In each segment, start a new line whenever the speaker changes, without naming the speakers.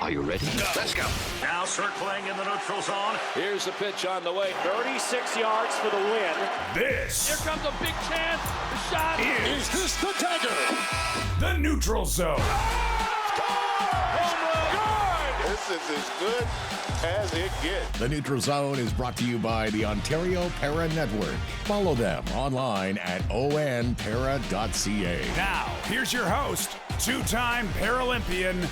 Are you ready?
Let's go.
Now circling in the neutral zone.
Here's the pitch on the way. 36 yards for the win.
This.
Here comes a big chance. The shot
is
this the dagger?
The neutral zone.
Home run. Good.
This is as good as it gets.
The Neutral Zone is brought to you by the Ontario Para Network. Follow them online at onpara.ca.
Now, here's your host, two-time Paralympian,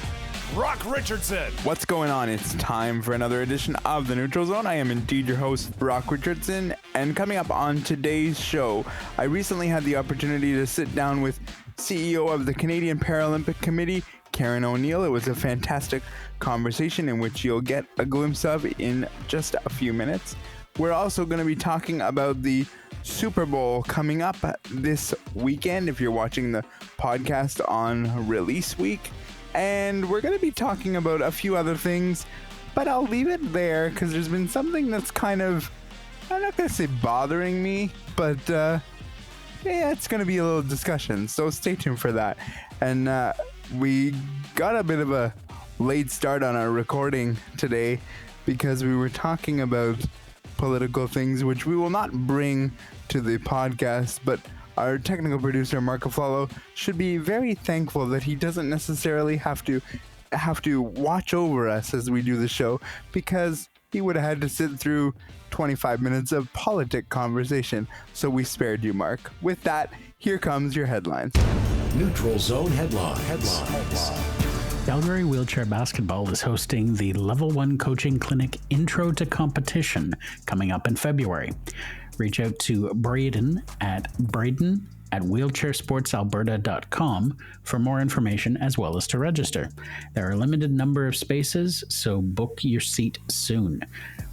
Brock Richardson.
What's going on? It's time for another edition of The Neutral Zone. I am indeed your host, Brock Richardson, and coming up on today's show, I recently had the opportunity to sit down with CEO of the Canadian Paralympic Committee, Karen O'Neill. It was a fantastic conversation in which you'll get a glimpse of in just a few minutes. We're also going to be talking about the Super Bowl coming up this weekend if you're watching the podcast on release week. And we're going to be talking about a few other things, but I'll leave it there because there's been something that's kind of, I'm not going to say bothering me, but yeah, it's going to be a little discussion. So stay tuned for that. And we got a bit of a late start on our recording today because we were talking about political things, which we will not bring to the podcast, but our technical producer, Mark Aflalo, should be very thankful that he doesn't necessarily have to watch over us as we do the show, because he would have had to sit through 25 minutes of politic conversation. So we spared you, Mark. With that, here comes your headlines.
Neutral Zone headlines.
Calgary Wheelchair Basketball is hosting the Level 1 Coaching Clinic Intro to Competition coming up in February. Reach out to Braden at wheelchairsportsalberta.com for more information as well as to register. There are a limited number of spaces, so book your seat soon.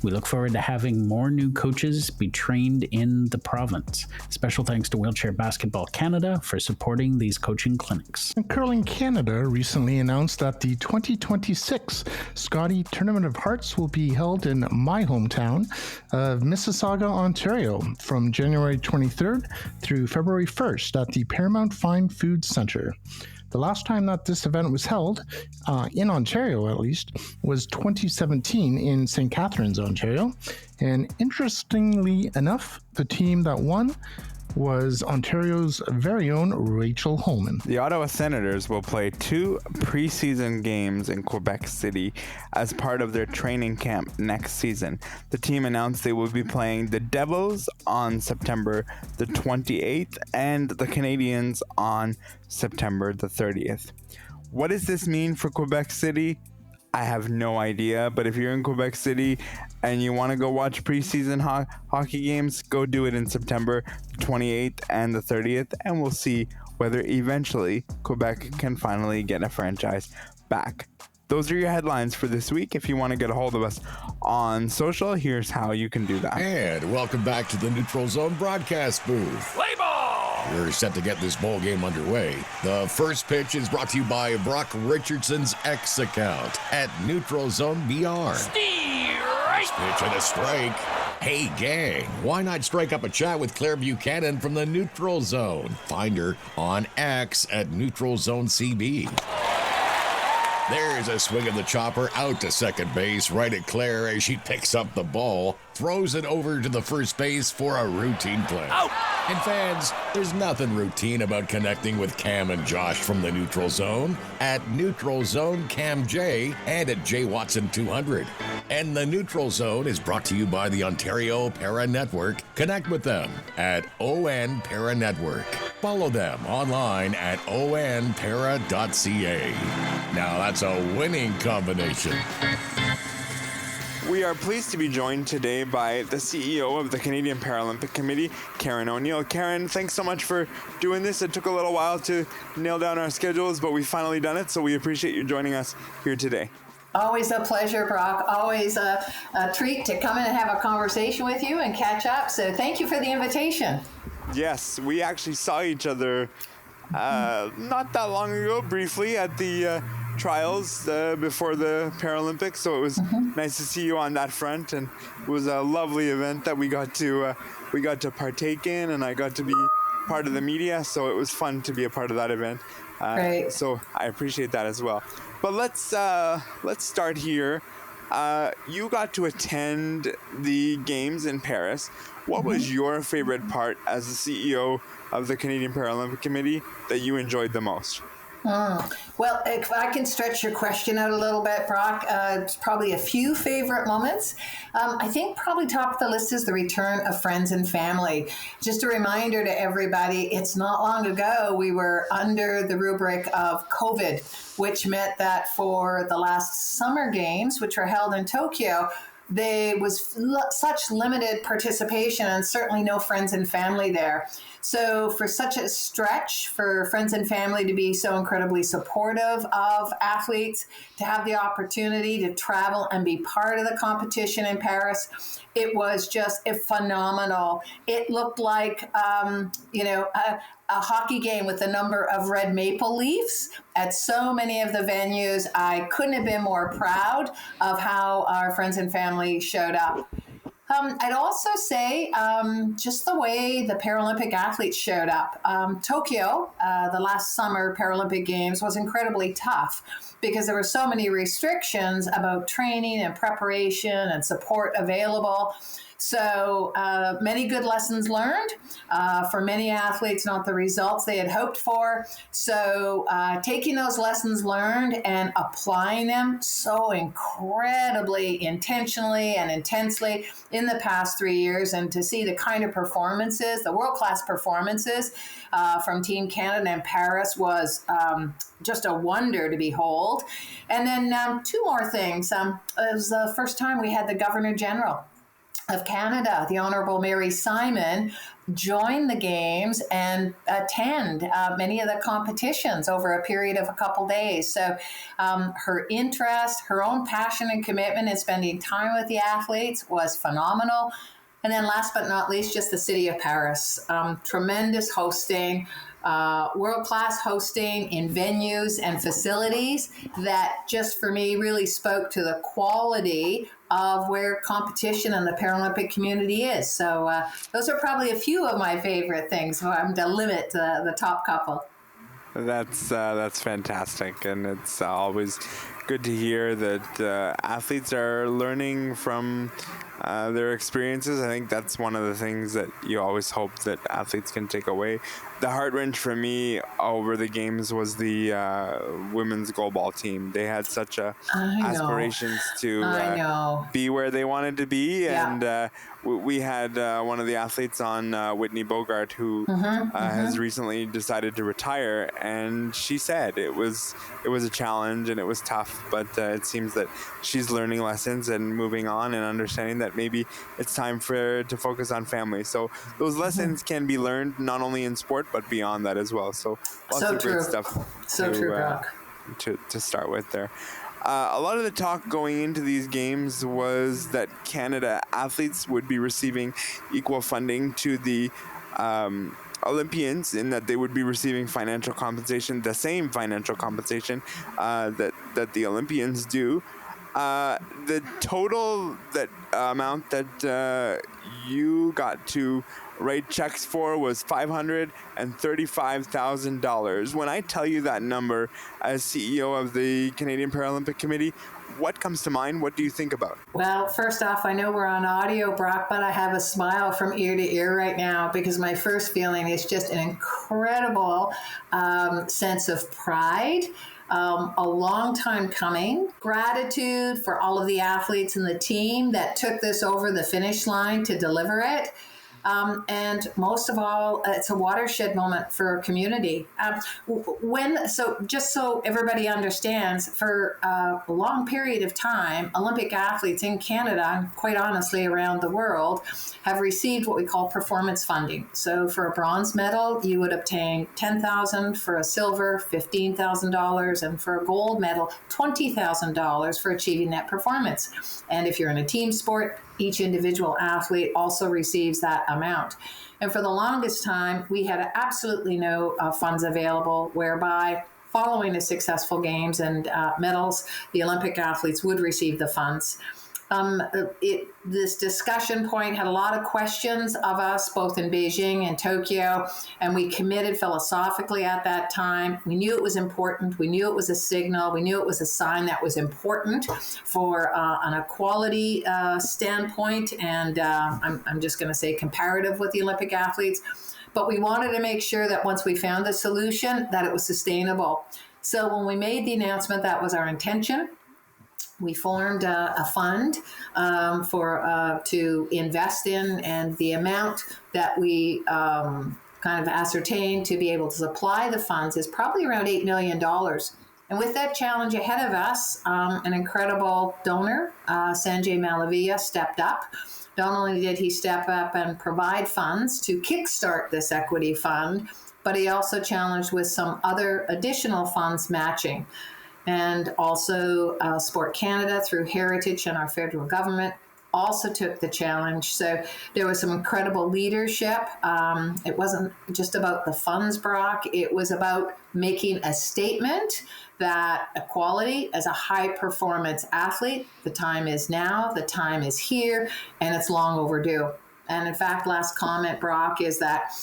We look forward to having more new coaches be trained in the province. Special thanks to Wheelchair Basketball Canada for supporting these coaching clinics.
Curling Canada recently announced that the 2026 Scotty Tournament of Hearts will be held in my hometown of Mississauga, Ontario, from January 23rd through February 1st at the Paramount Fine Food Centre. The last time that this event was held, in Ontario at least, was 2017 in St. Catharines, Ontario. And interestingly enough, the team that won was Ontario's very own Rachel Holman.
The Ottawa Senators will play 2 preseason games in Quebec City as part of their training camp next season. The team announced they will be playing the Devils on September the 28th and the Canadiens on September the 30th. What does this mean for Quebec City? I have no idea, but if you're in Quebec City and you want to go watch preseason hockey games, go do it in September 28th and the 30th, and we'll see whether eventually Quebec can finally get a franchise back. Those are your headlines for this week. If you want to get a hold of us on social, here's how you can do that.
And welcome back to the Neutral Zone broadcast booth.
Play ball!
We're set to get this ball game underway. The first pitch is brought to you by Brock Richardson's X account at Neutral Zone BR. First pitch and a strike. Hey gang, why not strike up a chat with Claire Buchanan from the Neutral Zone? Find her on X at Neutral Zone CB. There's a swing of the chopper out to second base, right at Claire as she picks up the ball, throws it over to the first base for a routine play.
Out!
And fans, there's nothing routine about connecting with Cam and Josh from the Neutral Zone at Neutral Zone Cam J and at J Watson 200. And the Neutral Zone is brought to you by the Ontario Para Network. Connect with them at ON Para Network. Follow them online at onpara.ca. Now that's a winning combination.
We are pleased to be joined today by the CEO of the Canadian Paralympic Committee, Karen O'Neill. Karen, thanks so much for doing this. It took a little while to nail down our schedules, but we finally done it, so we appreciate you joining us here today.
Always a pleasure, Brock. Always a treat to come in and have a conversation with you and catch up. So thank you for the invitation.
Yes, we actually saw each other not that long ago, briefly, at the trials before the Paralympics. So it was nice to see you on that front, and it was a lovely event that we got to partake in, and I got to be part of the media. So it was fun to be a part of that event.
Great.
So I appreciate that as well. But let's start here. You got to attend the games in Paris. What was your favorite part as the CEO of the Canadian Paralympic Committee that you enjoyed the most?
Well, if I can stretch your question out a little bit, Brock, it's probably a few favorite moments. I think probably top of the list is the return of friends and family. Just a reminder to everybody, it's not long ago we were under the rubric of COVID, which meant that for the last Summer Games, which were held in Tokyo, there was such limited participation and certainly no friends and family there. So for such a stretch, for friends and family to be so incredibly supportive of athletes, to have the opportunity to travel and be part of the competition in Paris, it was just phenomenal. It looked like, a hockey game with a number of red maple leafs at so many of the venues. I couldn't have been more proud of how our friends and family showed up. I'd also say just the way the Paralympic athletes showed up. Tokyo, the last summer Paralympic Games, was incredibly tough because there were so many restrictions about training and preparation and support available. So many good lessons learned. For many athletes, not the results they had hoped for. So taking those lessons learned and applying them so incredibly intentionally and intensely in the past 3 years, and to see the kind of performances, the world-class performances from Team Canada in Paris was just a wonder to behold. And then two more things. It was the first time we had the Governor General of Canada, the Honourable Mary Simon, join the games and attend many of the competitions over a period of a couple days. So her interest, her own passion and commitment in spending time with the athletes was phenomenal. And then last but not least, just the city of Paris. Tremendous hosting, world-class hosting in venues and facilities that just for me really spoke to the quality of where competition and the Paralympic community is. So those are probably a few of my favorite things. I'm to limit the top couple.
That's fantastic, and it's always good to hear that athletes are learning from their experiences. I think that's one of the things that you always hope that athletes can take away. The heart wrench for me over the games was the women's goalball team. They had such aspirations to be where they wanted to be, and we had one of the athletes on, Whitney Bogart, who has recently decided to retire, and she said it was a challenge and it was tough, but it seems that she's learning lessons and moving on and understanding that maybe it's time for her to focus on family. So those lessons can be learned not only in sport but beyond that as well. So lots of great stuff to start with there. A lot of the talk going into these games was that Canada athletes would be receiving equal funding to the Olympians, in that they would be receiving financial compensation, the same financial compensation that the Olympians do. The total amount that you got to write checks for was $535,000. When I tell you that number as CEO of the Canadian Paralympic Committee, what comes to mind? What do you think about?
Well, first off, I know we're on audio, Brock, but I have a smile from ear to ear right now because my first feeling is just an incredible sense of pride. A long time coming. Gratitude for all of the athletes and the team that took this over the finish line to deliver it. And most of all, it's a watershed moment for our community. Just so everybody understands, for a long period of time, Olympic athletes in Canada, and quite honestly around the world, have received what we call performance funding. So for a bronze medal, you would obtain $10,000, for a silver, $15,000, and for a gold medal, $20,000 for achieving that performance. And if you're in a team sport, each individual athlete also receives that amount. And for the longest time, we had absolutely no funds available, whereby following the successful games and medals, the Olympic athletes would receive the funds. This discussion point had a lot of questions of us, both in Beijing and Tokyo, and we committed philosophically at that time. We knew it was important. We knew it was a signal. We knew it was a sign that was important for an equality standpoint, and I'm just going to say comparative with the Olympic athletes. But we wanted to make sure that once we found the solution, that it was sustainable. So when we made the announcement, that was our intention. We formed a fund to invest in, and the amount that we kind of ascertained to be able to supply the funds is probably around $8 million. And with that challenge ahead of us, an incredible donor, Sanjay Malavia, stepped up. Not only did he step up and provide funds to kickstart this equity fund, but he also challenged with some other additional funds matching. And also Sport Canada through Heritage and our federal government also took the challenge. So there was some incredible leadership. It wasn't just about the funds, Brock. It was about making a statement that equality as a high performance athlete, the time is now, the time is here, and it's long overdue. And in fact, last comment, Brock, is that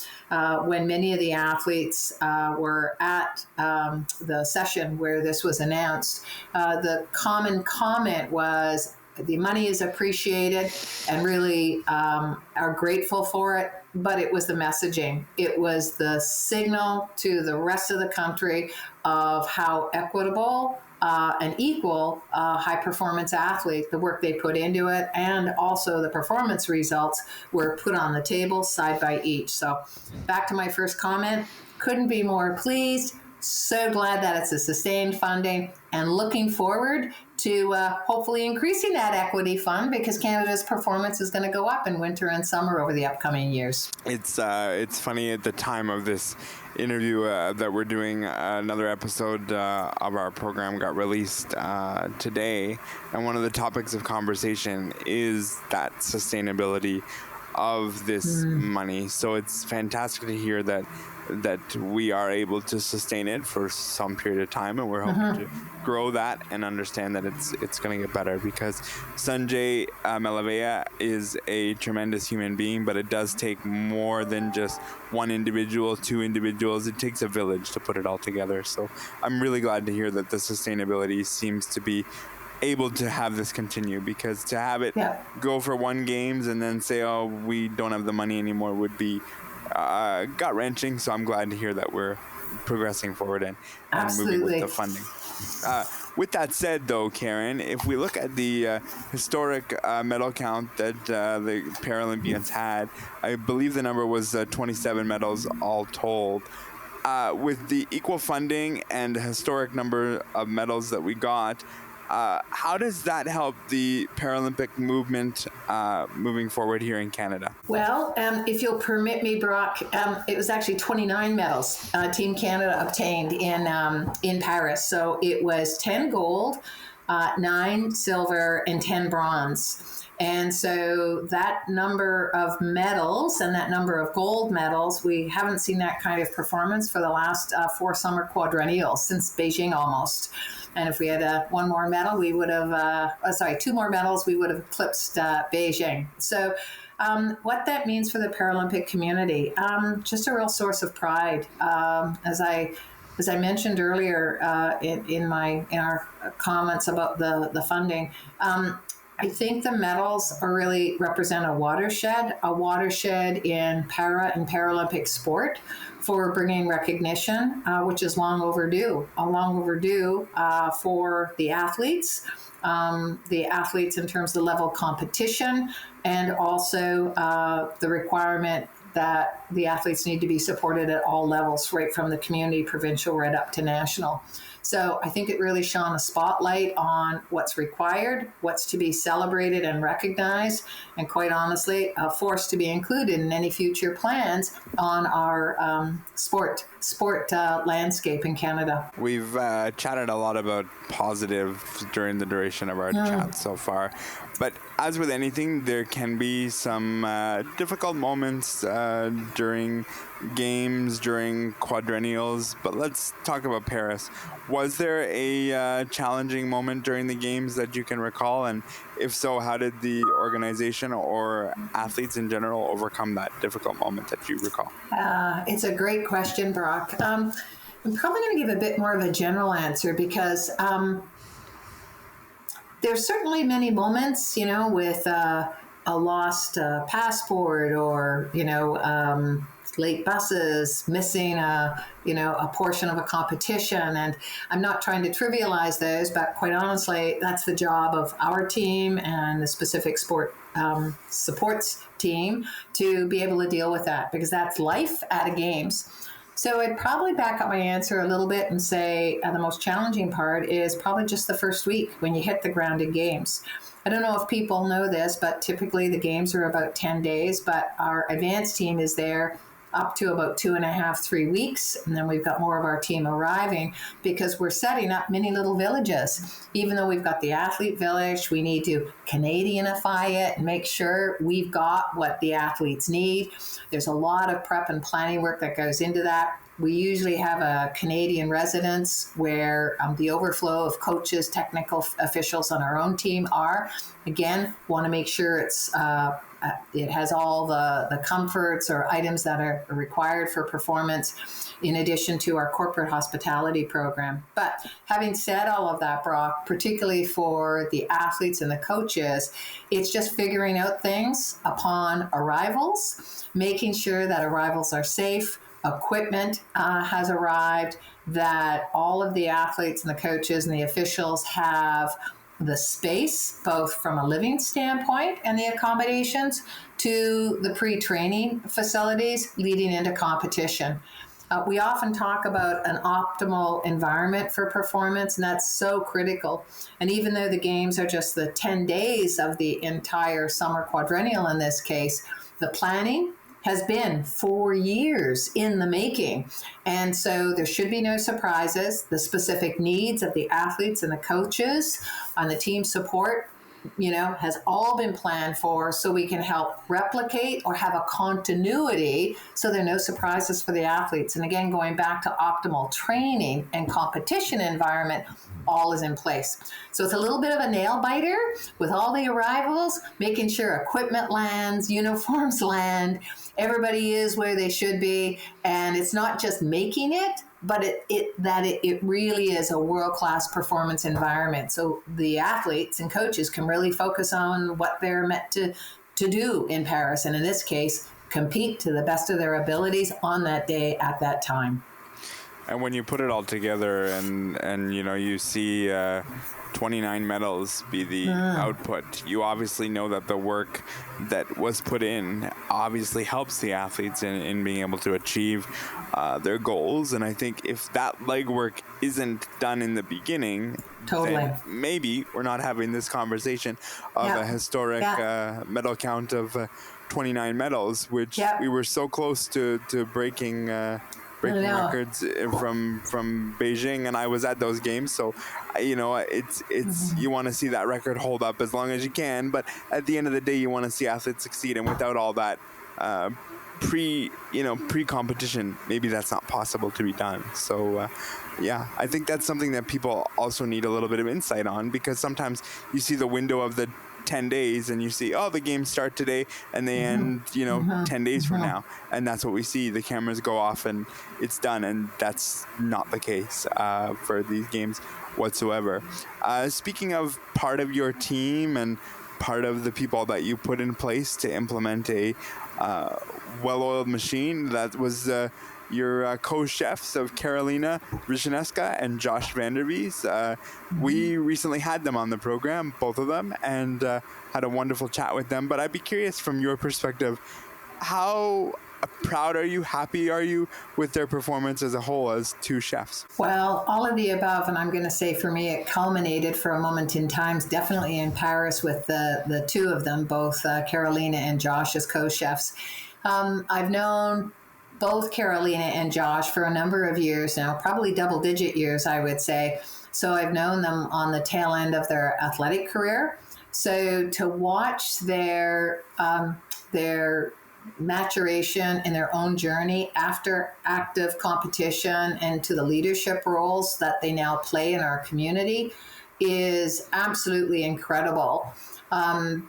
when many of the athletes were at the session where this was announced, the common comment was the money is appreciated and really are grateful for it, but it was the messaging. It was the signal to the rest of the country of how equitable an equal high-performance athlete, the work they put into it, and also the performance results were put on the table side by each. So back to my first comment, couldn't be more pleased. So glad that it's a sustained funding and looking forward to hopefully increasing that equity fund because Canada's performance is going to go up in winter and summer over the upcoming years.
It's funny at the time of this interview that we're doing, another episode of our program got released today, and one of the topics of conversation is that sustainability of this money. So it's fantastic to hear that we are able to sustain it for some period of time, and we're hoping to grow that and understand that it's going to get better, because Sanjay Malavia is a tremendous human being, but it does take more than just one individual, two individuals. It takes a village to put it all together. So I'm really glad to hear that the sustainability seems to be able to have this continue, because to have it go for one games and then say, oh, we don't have the money anymore would be gut-wrenching. So I'm glad to hear that we're progressing forward and moving with the funding. With that said, though, Karen, if we look at the historic medal count that the Paralympians had, I believe the number was 27 medals all told. With the equal funding and historic number of medals that we got, how does that help the Paralympic movement moving forward here in Canada?
Well, if you'll permit me, Brock, it was actually 29 medals Team Canada obtained in Paris. So it was 10 gold, 9 silver, and 10 bronze. And so that number of medals and that number of gold medals, we haven't seen that kind of performance for the last 4 summer quadrennials since Beijing almost. And if we had one more medal, we would have, 2 more medals, we would have eclipsed Beijing. So what that means for the Paralympic community, just a real source of pride. As I mentioned earlier in our comments about the funding, I think the medals really represent a watershed in para and Paralympic sport for bringing recognition, which is long overdue for the athletes in terms of level competition, and also the requirement that the athletes need to be supported at all levels, right from the community, provincial, right up to national. So I think it really shone a spotlight on what's required, what's to be celebrated and recognized, and quite honestly, a force to be included in any future plans on our sport landscape in Canada.
We've chatted a lot about positive during the duration of our chat so far. But as with anything, there can be some difficult moments during games, during quadrennials. But let's talk about Paris. Was there a challenging moment during the games that you can recall? And if so, how did the organization or athletes in general overcome that difficult moment that you recall?
It's a great question, Brock. I'm probably going to give a bit more of a general answer because there's certainly many moments, with a lost passport or, late buses, missing a portion of a competition. And I'm not trying to trivialize those, but quite honestly, that's the job of our team and the specific sport supports team to be able to deal with that, because that's life at a games. So I'd probably back up my answer a little bit and say the most challenging part is probably just the first week when you hit the ground in games. I don't know if people know this, but typically the games are about 10 days, but our advanced team is there up to about 2.5, 3 weeks. And then we've got more of our team arriving because we're setting up mini little villages. Even though we've got the athlete village, we need to Canadianify it and make sure we've got what the athletes need. There's a lot of prep and planning work that goes into that. We usually have a Canadian residence where the overflow of coaches, technical officials on our own team are. Again, want to make sure it has all the comforts or items that are required for performance, in addition to our corporate hospitality program. But having said all of that, Brock, particularly for the athletes and the coaches, it's just figuring out things upon arrivals, making sure that arrivals are safe, equipment has arrived, that all of the athletes and the coaches and the officials have the space, both from a living standpoint and the accommodations, to the pre-training facilities leading into competition. We often talk about an optimal environment for performance, and that's so critical. And even though the games are just the 10 days of the entire summer quadrennial in this case, the planning has been 4 years in the making. And so there should be no surprises. The specific needs of the athletes and the coaches and the team support, has all been planned for, so we can help replicate or have a continuity so there are no surprises for the athletes. And again, going back to optimal training and competition environment, all is in place. So it's a little bit of a nail biter with all the arrivals, making sure equipment lands, uniforms land, everybody is where they should be. And it's not just making it, but it really is a world-class performance environment. So the athletes and coaches can really focus on what they're meant to do in Paris. And in this case, compete to the best of their abilities on that day at that time.
And when you put it all together and you see 29 medals be the output, you obviously know that the work that was put in obviously helps the athletes in being able to achieve their goals. And I think if that legwork isn't done in the beginning, then maybe we're not having this conversation of a historic medal count of 29 medals, which we were so close to breaking records from Beijing, and I was at those games, so it's you want to see that record hold up as long as you can, but at the end of the day you want to see athletes succeed, and without all that pre-competition, maybe that's not possible to be done. So I think that's something that people also need a little bit of insight on, because sometimes you see the window of the 10 days and you see, the games start today and they end 10 days from now, and that's what we see. The cameras go off and it's done, and that's not the case for these games whatsoever. Speaking of part of your team and part of the people that you put in place to implement a well-oiled machine, that was your co-chefs of Carolina Wisniewska and Josh Vanderbies. We recently had them on the program, both of them, and had a wonderful chat with them. But I'd be curious, from your perspective, how proud are you, happy are you with their performance as a whole as two chefs?
Well, all of the above, and I'm going to say for me it culminated for a moment in time, definitely in Paris with the two of them, both Carolina and Josh as co-chefs. I've known both Carolina and Josh for a number of years now, probably double-digit years, I would say. So I've known them on the tail end of their athletic career. So to watch their maturation in their own journey after active competition and to the leadership roles that they now play in our community is absolutely incredible.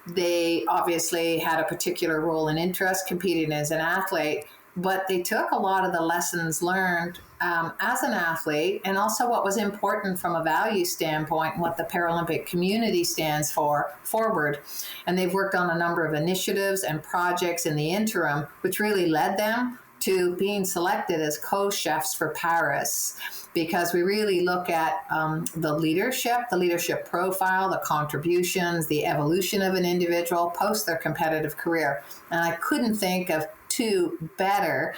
They obviously had a particular role and interest competing as an athlete, but they took a lot of the lessons learned as an athlete and also what was important from a value standpoint and what the Paralympic community stands for forward. And they've worked on a number of initiatives and projects in the interim, which really led them to being selected as co-chefs for Paris, because we really look at the leadership profile, the contributions, the evolution of an individual post their competitive career. And I couldn't think of two better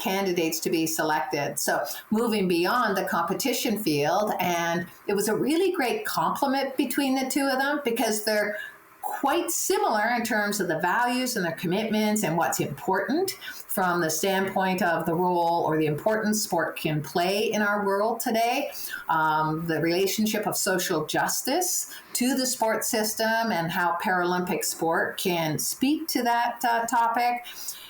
candidates to be selected. So moving beyond the competition field, and it was a really great compliment between the two of them because they're quite similar in terms of the values and their commitments and what's important from the standpoint of the role or the importance sport can play in our world today, the relationship of social justice to the sports system and how Paralympic sport can speak to that topic.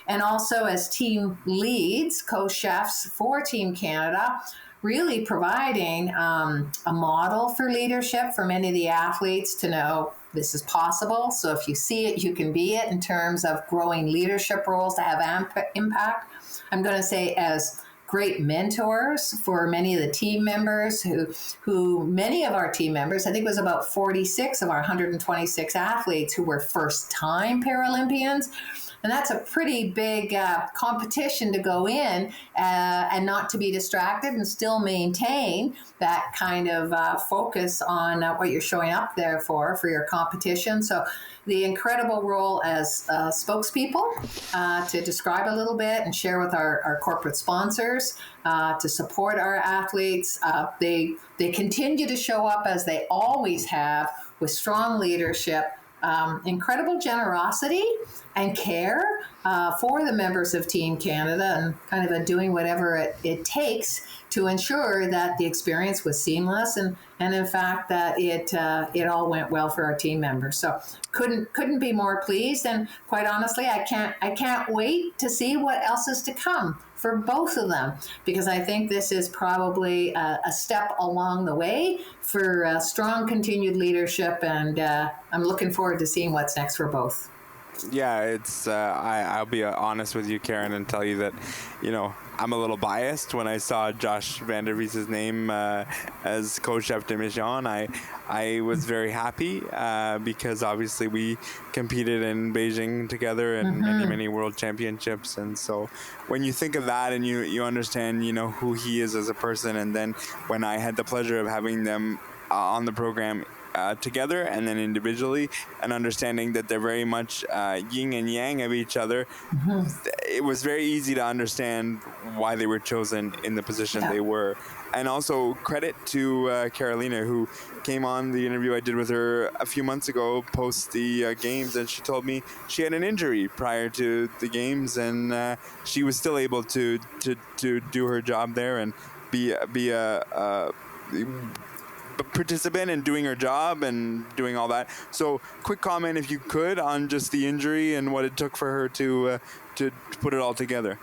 And also as team leads, co-chefs for Team Canada, really providing a model for leadership for many of the athletes to know this is possible. So if you see it, you can be it in terms of growing leadership roles to have impact. I'm going to say as great mentors for many of the team members who many of our team members, I think it was about 46 of our 126 athletes who were first-time Paralympians. And that's a pretty big competition to go in and not to be distracted and still maintain that kind of focus on what you're showing up there for your competition. So the incredible role as spokespeople to describe a little bit and share with our corporate sponsors to support our athletes. They continue to show up as they always have with strong leadership, incredible generosity and care for the members of Team Canada, and kind of doing whatever it takes to ensure that the experience was seamless and in fact that it all went well for our team members. So couldn't be more pleased, and quite honestly, I can't wait to see what else is to come for both of them, because I think this is probably a step along the way for strong continued leadership, and I'm looking forward to seeing what's next for both.
Yeah, it's I'll be honest with you, Karen, and tell you that, I'm a little biased when I saw Josh Van Der Wies's name as co-chef de mission. I was very happy because obviously we competed in Beijing together in many world championships, and so when you think of that and you understand who he is as a person, and then when I had the pleasure of having them on the program together and then individually, and understanding that they're very much yin and yang of each other, it was very easy to understand why they were chosen in the position they were. And also credit to Carolina, who came on the interview I did with her a few months ago post the games, and she told me she had an injury prior to the games, and she was still able to do her job there and be a participant in doing her job and doing all that. So quick comment, if you could, on just the injury and what it took for her to put it all together.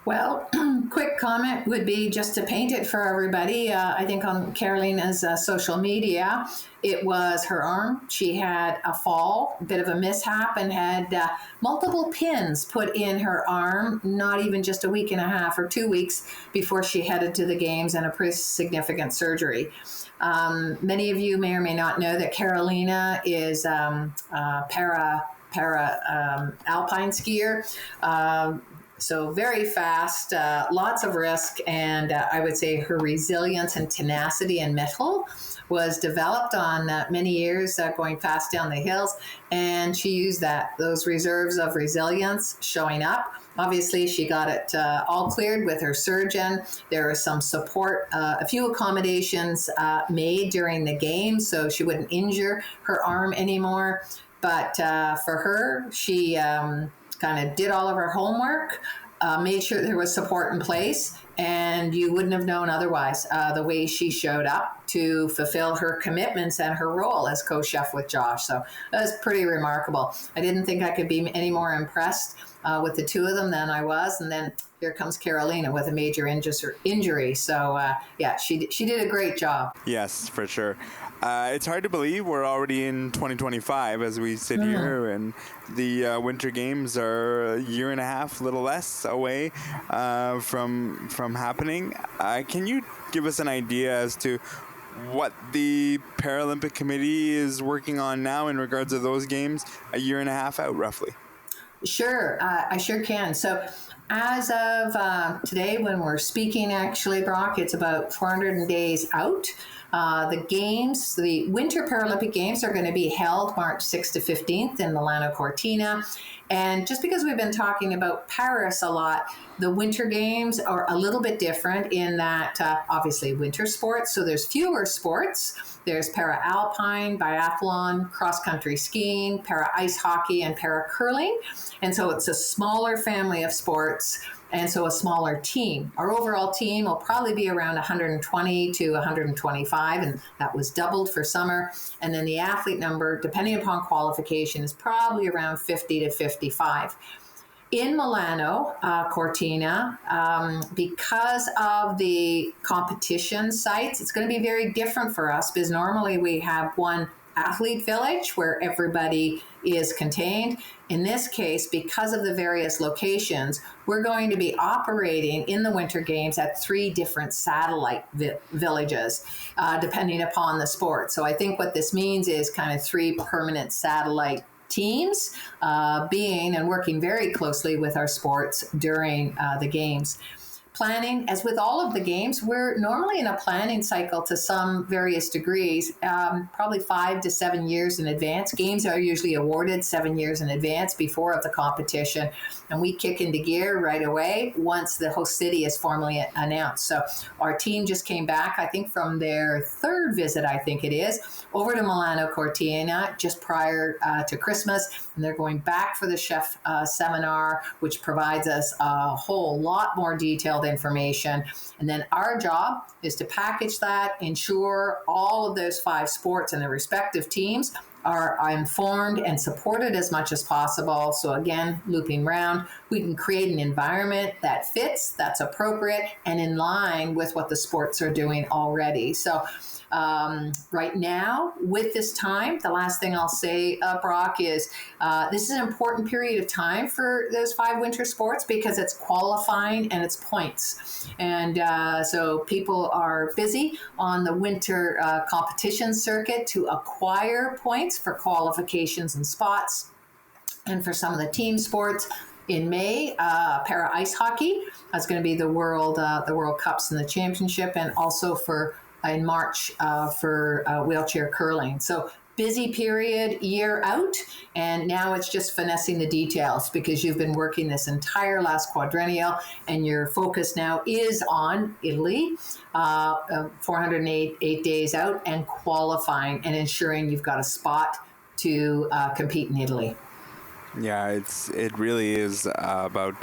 Well, quick comment would be just to paint it for everybody. I think on Carolina's social media, it was her arm. She had a fall, a bit of a mishap, and had multiple pins put in her arm, not even just a week and a half or 2 weeks before she headed to the games, and a pretty significant surgery. Many of you may or may not know that Carolina is para alpine skier. So very fast, lots of risk, and I would say her resilience and tenacity and mettle was developed on many years going fast down the hills, and she used those reserves of resilience showing up. Obviously, she got it all cleared with her surgeon. There was some support, a few accommodations made during the game so she wouldn't injure her arm anymore. But for her, she kind of did all of her homework, made sure there was support in place, and you wouldn't have known otherwise the way she showed up to fulfill her commitments and her role as co-chef with Josh. So that was pretty remarkable. I didn't think I could be any more impressed with the two of them than I was. And then here comes Carolina with a major injury. So yeah, she did a great job.
Yes, for sure. It's hard to believe we're already in 2025 as we sit here, and the Winter Games are a year and a half, a little less away from happening. Can you give us an idea as to what the Paralympic Committee is working on now in regards to those games a year and a half out, roughly?
Sure, I sure can. So as of today, when we're speaking, actually, Brock, it's about 400 days out. The games, the Winter Paralympic Games, are going to be held March 6th to 15th in Milano Cortina. And just because we've been talking about Paris a lot, the Winter Games are a little bit different in that, obviously, winter sports. So there's fewer sports. There's para-alpine, biathlon, cross-country skiing, para-ice hockey, and para-curling. And so it's a smaller family of sports, and so a smaller team. Our overall team will probably be around 120 to 125, and that was doubled for summer. And then the athlete number, depending upon qualification, is probably around 50 to 55. In Milano Cortina, because of the competition sites, it's going to be very different for us, because normally we have one athlete village where everybody is contained. In this case, because of the various locations, we're going to be operating in the Winter Games at 3 different satellite villages, depending upon the sport. So I think what this means is kind of 3 permanent satellite teams being and working very closely with our sports during the games. Planning, as with all of the games, we're normally in a planning cycle to some various degrees, probably 5 to 7 years in advance. Games are usually awarded 7 years in advance before of the competition, and we kick into gear right away once the host city is formally announced. So our team just came back, I think, from their 3rd visit, I think it is, over to Milano Cortina just prior to Christmas, and they're going back for the chef seminar, which provides us a whole lot more detailed information. And then our job is to package that, ensure all of those 5 sports and their respective teams are informed and supported as much as possible. So again, looping round, we can create an environment that fits, that's appropriate, and in line with what the sports are doing already. So right now, with this time, the last thing I'll say, Brock, is this is an important period of time for those 5 winter sports because it's qualifying and it's points. And so people are busy on the winter competition circuit to acquire points for qualifications and spots. And for some of the team sports, in May, para ice hockey is going to be the World Cups and the Championship, and also in March for wheelchair curling. So busy period year out, and now it's just finessing the details because you've been working this entire last quadrennial, and your focus now is on Italy, 408 days out, and qualifying and ensuring you've got a spot to compete in Italy.
Yeah, it really is about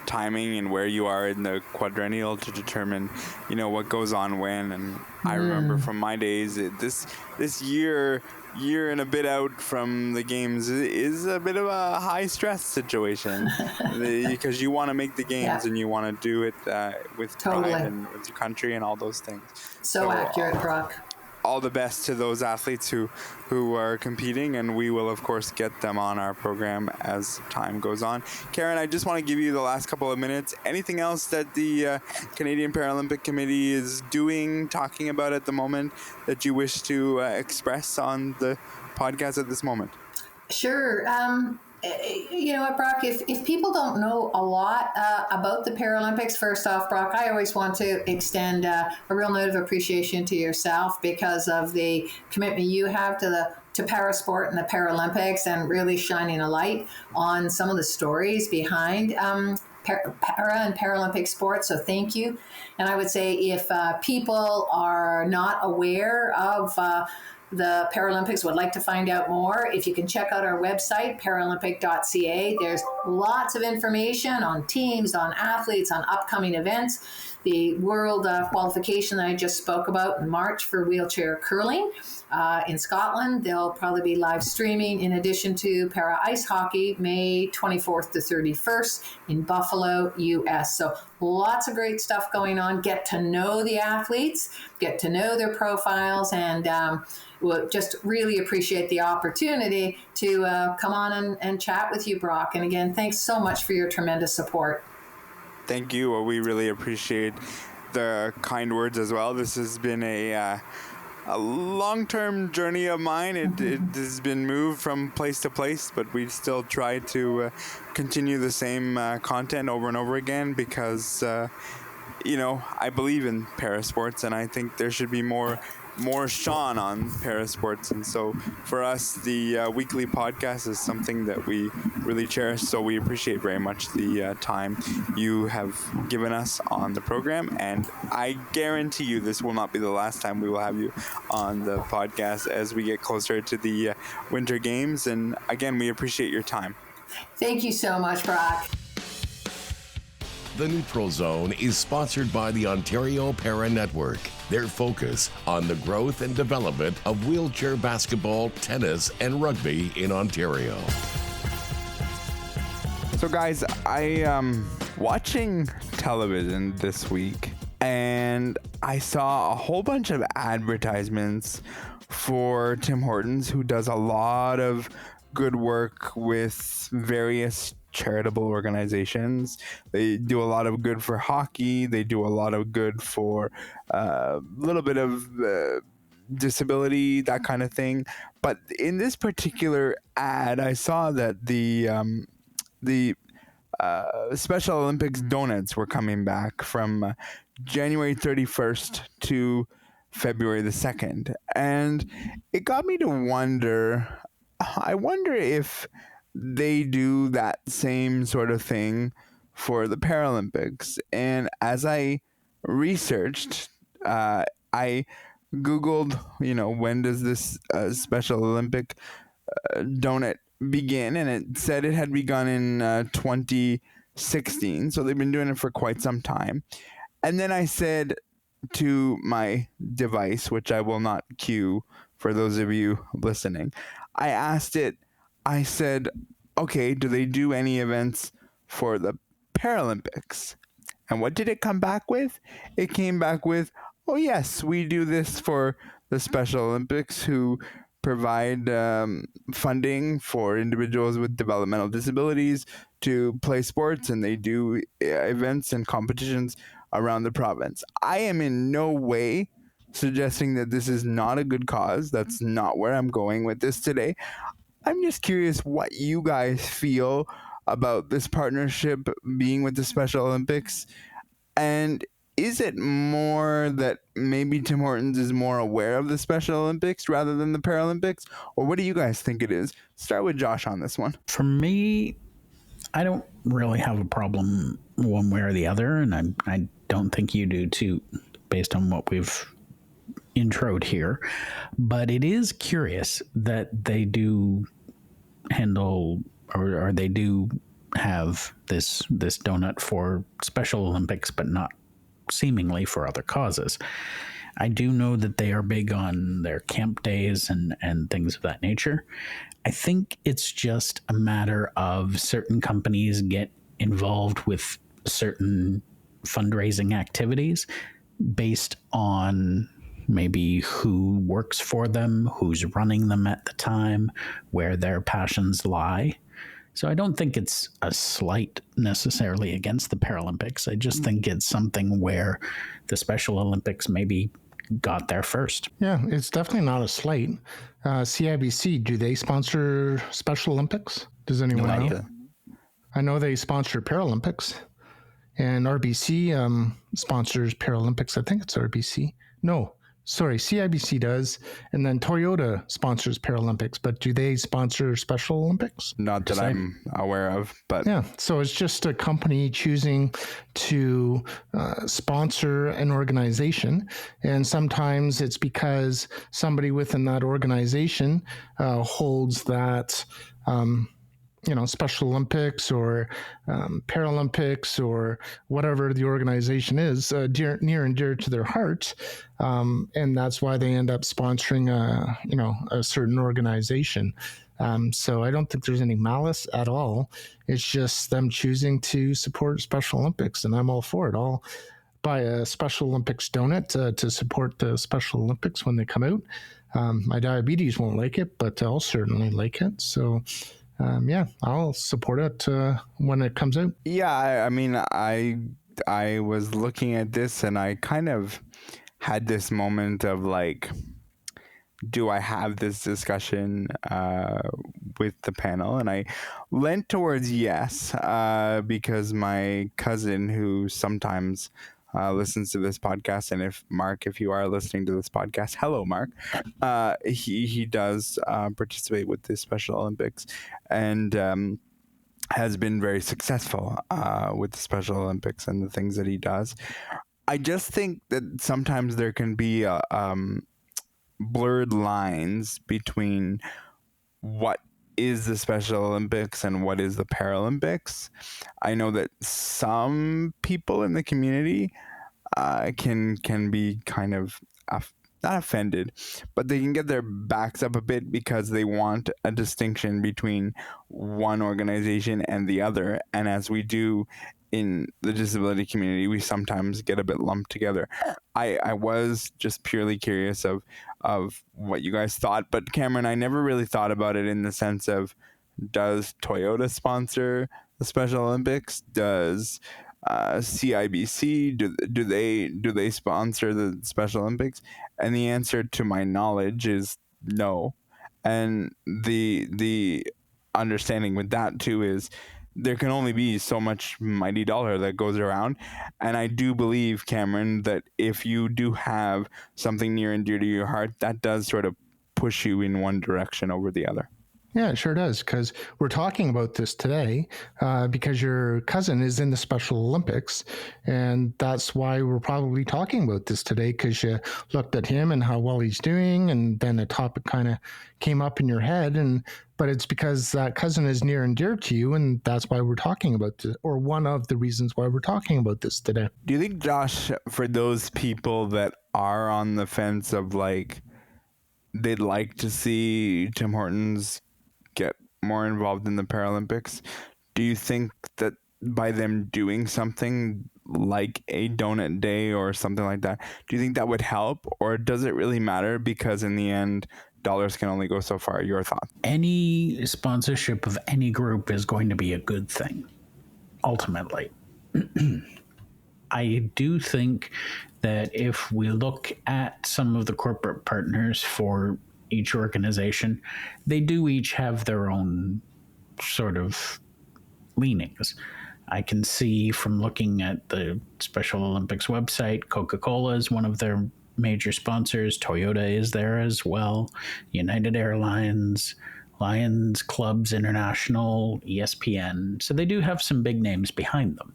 timing and where you are in the quadrennial to determine, what goes on when. And I remember from my days, this year and a bit out from the games is a bit of a high stress situation because you want to make the games and you want to do it with pride and with your country and all those things.
So accurate, Brock.
All the best to those athletes who are competing, and we will of course get them on our program as time goes on. Karen, I just want to give you the last couple of minutes. Anything else that the Canadian Paralympic Committee is doing, talking about at the moment that you wish to express on the podcast at this moment?
Sure. You know what, Brock, if people don't know a lot about the Paralympics, first off, Brock, I always want to extend a real note of appreciation to yourself because of the commitment you have to parasport and the Paralympics, and really shining a light on some of the stories behind para and Paralympic sports. So thank you. And I would say if people are not aware of the Paralympics, would like to find out more, if you can check out our website, paralympic.ca. There's lots of information on teams, on athletes, on upcoming events. the world qualification that I just spoke about in March for wheelchair curling in Scotland. They'll probably be live streaming in addition to para ice hockey May 24th to 31st in Buffalo, US. So lots of great stuff going on. Get to know the athletes, get to know their profiles, and we'll just really appreciate the opportunity to come on and chat with you, Brock. And again, thanks so much for your tremendous support.
Thank you. Well, we really appreciate the kind words as well. This has been a long-term journey of mine. It has been moved from place to place, but we still try to continue the same content over and over again because, I believe in parasports, and I think there should be more Sean on parasports. And so for us, the weekly podcast is something that we really cherish. So we appreciate very much the time you have given us on the program. And I guarantee you this will not be the last time we will have you on the podcast as we get closer to the Winter Games. And again, we appreciate your time.
Thank you so much, Brock.
The Neutral Zone is sponsored by the Ontario Para Network. Their focus on the growth and development of wheelchair basketball, tennis, and rugby in Ontario.
So guys, I watching television this week, and I saw a whole bunch of advertisements for Tim Hortons, who does a lot of good work with various charitable organizations. They do a lot of good for hockey. They do a lot of good for a little bit of disability, that kind of thing. But in this particular ad, I saw that the Special Olympics donuts were coming back from January 31st to February the 2nd. And it got me to wonder, I wonder if they do that same sort of thing for the Paralympics. And as I researched, I Googled, when does this Special Olympic donut begin? And it said it had begun in 2016. So they've been doing it for quite some time. And then I said to my device, which I will not cue for those of you listening, I asked it, I said, okay, do they do any events for the Paralympics? And what did it come back with? It came back with, oh yes, we do this for the Special Olympics, who provide funding for individuals with developmental disabilities to play sports, and they do events and competitions around the province. I am in no way suggesting that this is not a good cause. That's not where I'm going with this today. I'm just curious what you guys feel about this partnership being with the Special Olympics. And is it more that maybe Tim Hortons is more aware of the Special Olympics rather than the Paralympics? Or what do you guys think it is? Start with Josh on this one.
For me, I don't really have a problem one way or the other, and I don't think you do too, based on what we've introed here. But it is curious that they do handle or they do have this donut for Special Olympics, but not seemingly for other causes. I do know that they are big on their camp days and things of that nature. I think it's just a matter of certain companies get involved with certain fundraising activities based on maybe who works for them, who's running them at the time, where their passions lie. So I don't think it's a slight necessarily against the Paralympics. I just think it's something where the Special Olympics maybe got there first.
Yeah, it's definitely not a slight. CIBC, do they sponsor Special Olympics? Does anyone know? I know they sponsor Paralympics. And RBC sponsors Paralympics. I think it's RBC. No, sorry, CIBC does. And then Toyota sponsors Paralympics. But do they sponsor Special Olympics?
Not that I'm aware of, but
yeah. So it's just a company choosing to sponsor an organization. And sometimes it's because somebody within that organization holds that Special Olympics or Paralympics or whatever the organization is, near and dear to their heart, and that's why they end up sponsoring a certain organization. So I don't think there's any malice at all. It's just them choosing to support Special Olympics, and I'm all for it. I'll buy a Special Olympics donut to support the Special Olympics when they come out. My diabetes won't like it, but I'll certainly like it. So, I'll support it when it comes out.
Yeah, I mean, I was looking at this and I kind of had this moment of like, do I have this discussion with the panel? And I leant towards yes, because my cousin, who sometimes listens to this podcast, and if you are listening to this podcast, hello, Mark. He does participate with the Special Olympics, and has been very successful with the Special Olympics and the things that he does. I just think that sometimes there can be blurred lines between what is the Special Olympics and what is the Paralympics. I know that some people in the community can be kind of not offended, but they can get their backs up a bit because they want a distinction between one organization and the other. And as we do in the disability community, we sometimes get a bit lumped together. I was just purely curious of what you guys thought, but Cameron, I never really thought about it in the sense of, does Toyota sponsor the Special Olympics? Does CIBC, do they sponsor the Special Olympics? And the answer to my knowledge is no. And the understanding with that too is there can only be so much mighty dollar that goes around. And I do believe, Cameron, that if you do have something near and dear to your heart, that does sort of push you in one direction over the other.
Yeah, it sure does, because we're talking about this today because your cousin is in the Special Olympics, and that's why we're probably talking about this today, because you looked at him and how well he's doing, and then the topic kind of came up in your head, but it's because that cousin is near and dear to you, and that's why we're talking about this, or one of the reasons why we're talking about this today.
Do you think, Josh, for those people that are on the fence of like, they'd like to see Tim Hortons get more involved in the Paralympics, do you think that by them doing something like a donut day or something like that, do you think that would help, or does it really matter because in the end dollars can only go so far? Your thoughts?
Any sponsorship of any group is going to be a good thing ultimately. I do think that if we look at some of the corporate partners for each organization, they do each have their own sort of leanings. I can see from looking at the Special Olympics website, Coca-Cola is one of their major sponsors. Toyota is there as well. United Airlines, Lions Clubs International, ESPN. So they do have some big names behind them.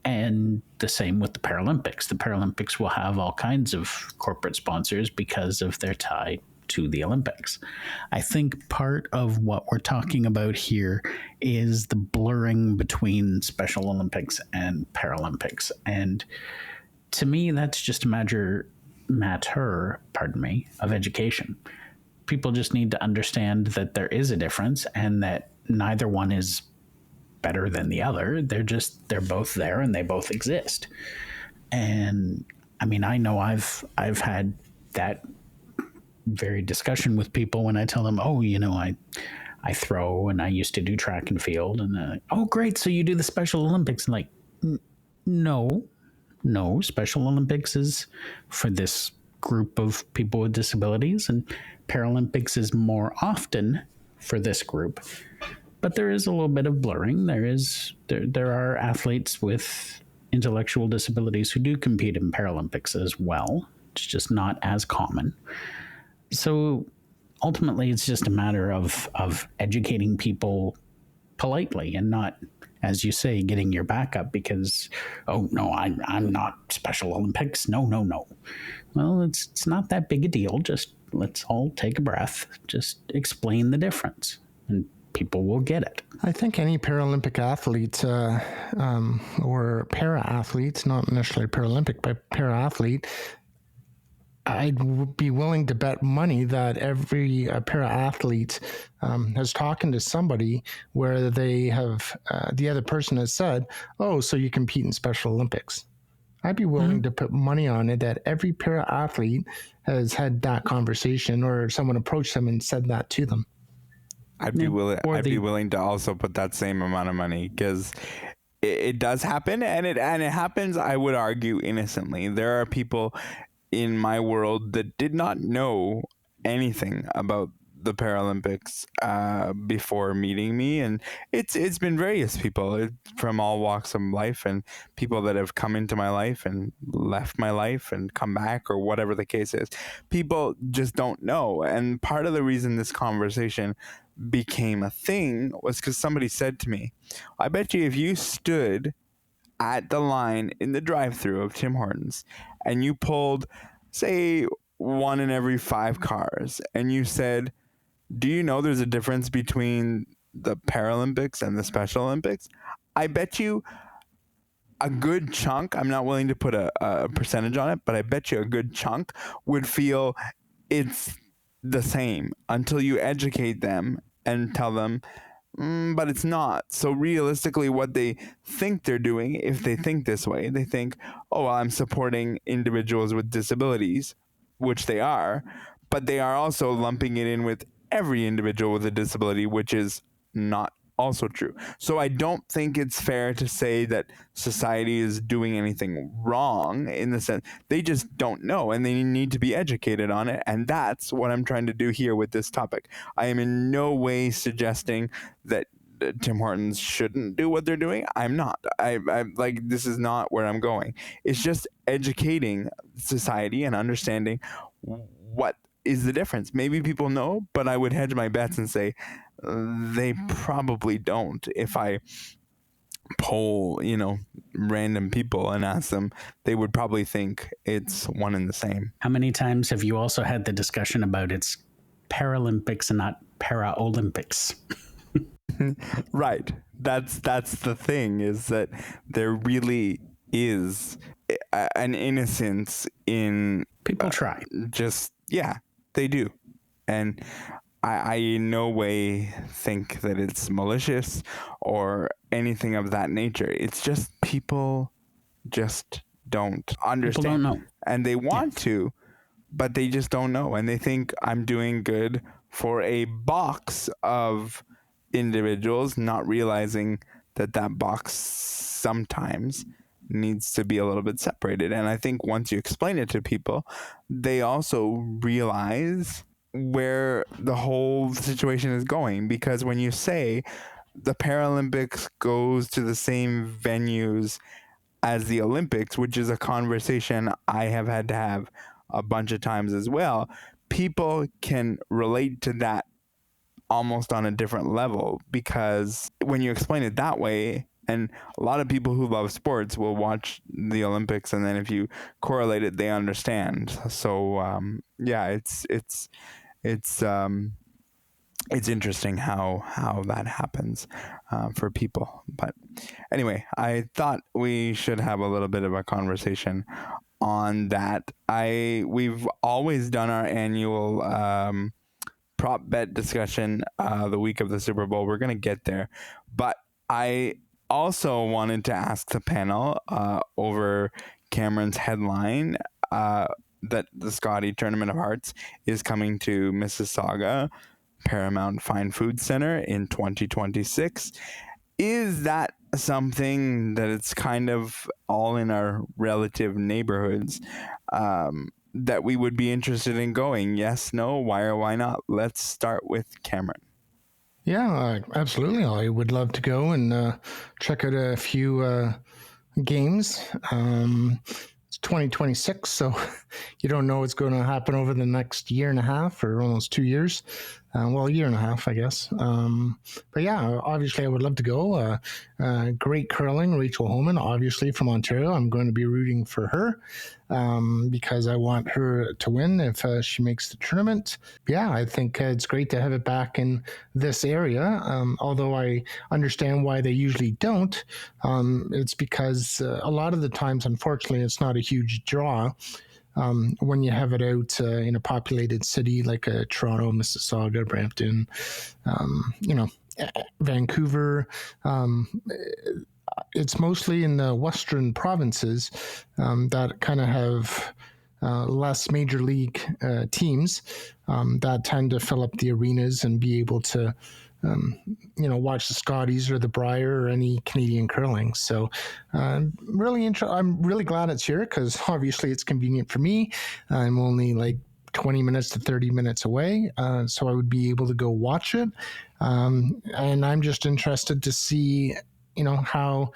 And the same with the Paralympics. The Paralympics will have all kinds of corporate sponsors because of their tie to the Olympics. I think part of what we're talking about here is the blurring between Special Olympics and Paralympics. And to me, that's just a matter, of education. People just need to understand that there is a difference and that neither one is better than the other. They're both there and they both exist. And I mean, I know I've had that very discussion with people when I tell them, oh, I throw and I used to do track and field, and oh, great, so you do the Special Olympics. And like, no, Special Olympics is for this group of people with disabilities, and Paralympics is more often for this group. But there is a little bit of blurring. There are athletes with intellectual disabilities who do compete in Paralympics as well. It's just not as common. So ultimately, it's just a matter of educating people politely and not, as you say, getting your back up because, oh, no, I'm not Special Olympics. No. Well, it's not that big a deal. Just let's all take a breath. Just explain the difference. And people will get it.
I think any Paralympic athlete or para-athlete, not necessarily Paralympic, but para-athlete, I'd be willing to bet money that every para-athlete has talking to somebody where they have, the other person has said, oh, so you compete in Special Olympics. I'd be willing to put money on it that every para-athlete has had that conversation or someone approached them and said that to them.
I'd be willing to also put that same amount of money because it does happen, and it happens, I would argue, innocently. There are people in my world that did not know anything about the Paralympics before meeting me, and it's been various people from all walks of life, and people that have come into my life and left my life and come back, or whatever the case is. People just don't know, and part of the reason this conversation became a thing was because somebody said to me, I bet you if you stood at the line in the drive-thru of Tim Hortons and you pulled, say, 1 in every 5 cars, and you said, do you know there's a difference between the Paralympics and the Special Olympics? I bet you a good chunk, I'm not willing to put a percentage on it, but I bet you a good chunk would feel it's the same until you educate them and tell them, but it's not. So realistically, what they think they're doing, if they think this way, they think, oh, well, I'm supporting individuals with disabilities, which they are, but they are also lumping it in with every individual with a disability, which is not also true. So I don't think it's fair to say that society is doing anything wrong, in the sense they just don't know and they need to be educated on it. And that's what I'm trying to do here with this topic. I am in no way suggesting that Tim Hortons shouldn't do what they're doing. I'm not. I like, this is not where I'm going. It's just educating society and understanding what is the difference. Maybe people know, but I would hedge my bets and say they probably don't. If I poll, random people and ask them, they would probably think it's one and the same.
How many times have you also had the discussion about it's Paralympics and not Para-Olympics?
Right. That's the thing, is that there really is an innocence in
people try.
They do. And I in no way think that it's malicious or anything of that nature. It's just people just don't understand.
People don't know.
And they want to, but they just don't know. And they think I'm doing good for a box of individuals, not realizing that box sometimes needs to be a little bit separated. And I think once you explain it to people, they also realize where the whole situation is going. Because when you say the Paralympics goes to the same venues as the Olympics, which is a conversation I have had to have a bunch of times as well, people can relate to that almost on a different level, because when you explain it that way, and a lot of people who love sports will watch the Olympics, and then if you correlate it, they understand. So it's interesting how that happens for people. But anyway, I thought we should have a little bit of a conversation on that. We've always done our annual prop bet discussion the week of the Super Bowl. We're going to get there, but I also wanted to ask the panel over Cameron's headline that the Scotty Tournament of Hearts is coming to Mississauga Paramount Fine Food Center in 2026. Is that something that it's kind of all in our relative neighborhoods that we would be interested in going? Yes, no, why or why not? Let's start with Cameron.
Yeah, absolutely. I would love to go and check out a few games. It's 2026, so you don't know what's going to happen over the next year and a half or almost 2 years. Well, a year and a half, I guess. But yeah, obviously I would love to go. Great curling, Rachel Homan, obviously from Ontario. I'm going to be rooting for her because I want her to win if she makes the tournament. Yeah, I think it's great to have it back in this area. Although I understand why they usually don't. It's because a lot of the times, unfortunately, it's not a huge draw. When you have it out in a populated city like Toronto, Mississauga, Brampton, Vancouver. It's mostly in the western provinces that kind of have less major league teams that tend to fill up the arenas and be able to watch the Scotties or the Brier or any Canadian curling. So I'm really glad it's here because obviously it's convenient for me. I'm only like 20 minutes to 30 minutes away, so I would be able to go watch it. And I'm just interested to see, how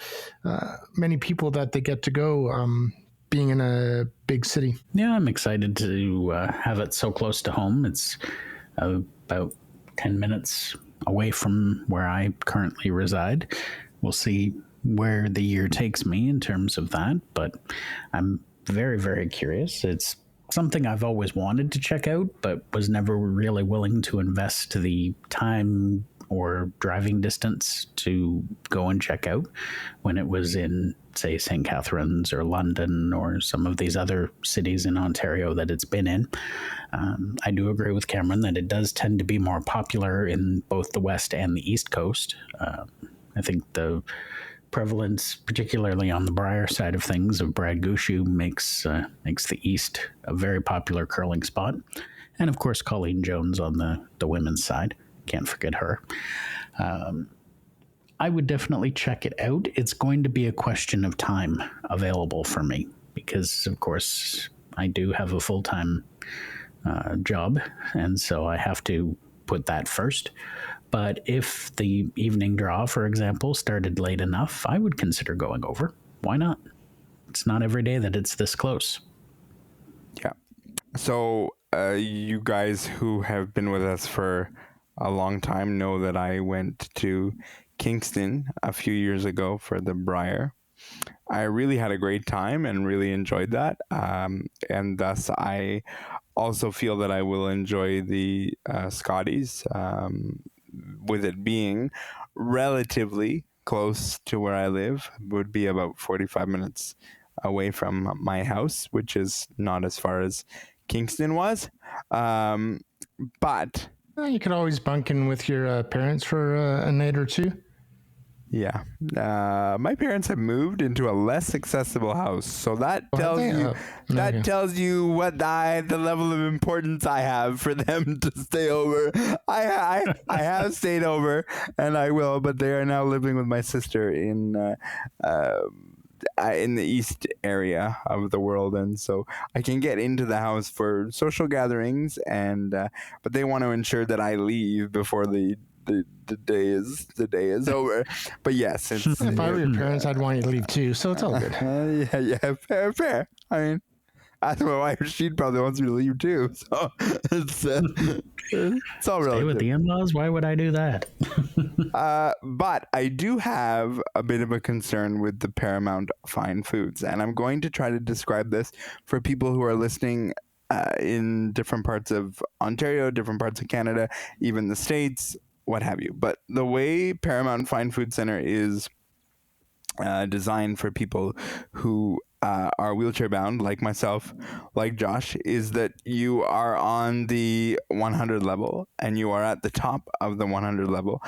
many people that they get to go being in a big city.
Yeah, I'm excited to have it so close to home. It's about 10 minutes away from where I currently reside. We'll see where the year takes me in terms of that, but I'm very, very curious. It's something I've always wanted to check out, but was never really willing to invest the time or driving distance to go and check out when it was in, say, St. Catharines or London or some of these other cities in Ontario that it's been in. I do agree with Cameron that it does tend to be more popular in both the West and the East Coast. I think the prevalence, particularly on the Brier side of things, of Brad Gushu makes the East a very popular curling spot. And of course, Colleen Jones on the women's side. Can't forget her. I would definitely check it out. It's going to be a question of time available for me because, of course, I do have a full-time job, and so I have to put that first. But if the evening draw, for example, started late enough, I would consider going over. Why not? It's not every day that it's this close.
Yeah. So you guys who have been with us for a long time know that I went to Kingston a few years ago for the Brier. I really had a great time and really enjoyed that. And thus I also feel that I will enjoy the Scotties, with it being relatively close to where I live. It would be about 45 minutes away from my house, which is not as far as Kingston was. But
you could always bunk in with your parents for a night or two.
Yeah. My parents have moved into a less accessible house. So that tells you what the level of importance I have for them to stay over. I have stayed over and I will, but they are now living with my sister in the east area of the world, and so I can get into the house for social gatherings, and but they want to ensure that I leave before the day is over. But yes, it's,
if I were your parents, I'd want you to leave too. So it's all good.
Yeah, fair. I mean, that's my wife. She probably wants me to leave too. So it's all relative.
Stay with the in-laws. Why would I do that?
But I do have a bit of a concern with the Paramount Fine Foods, and I'm going to try to describe this for people who are listening in different parts of Ontario, different parts of Canada, even the States, what have you. But the way Paramount Fine Food Center is designed for people who are wheelchair bound, like myself, like Josh, is that you are on the 100 level and you are at the top of the 100 level,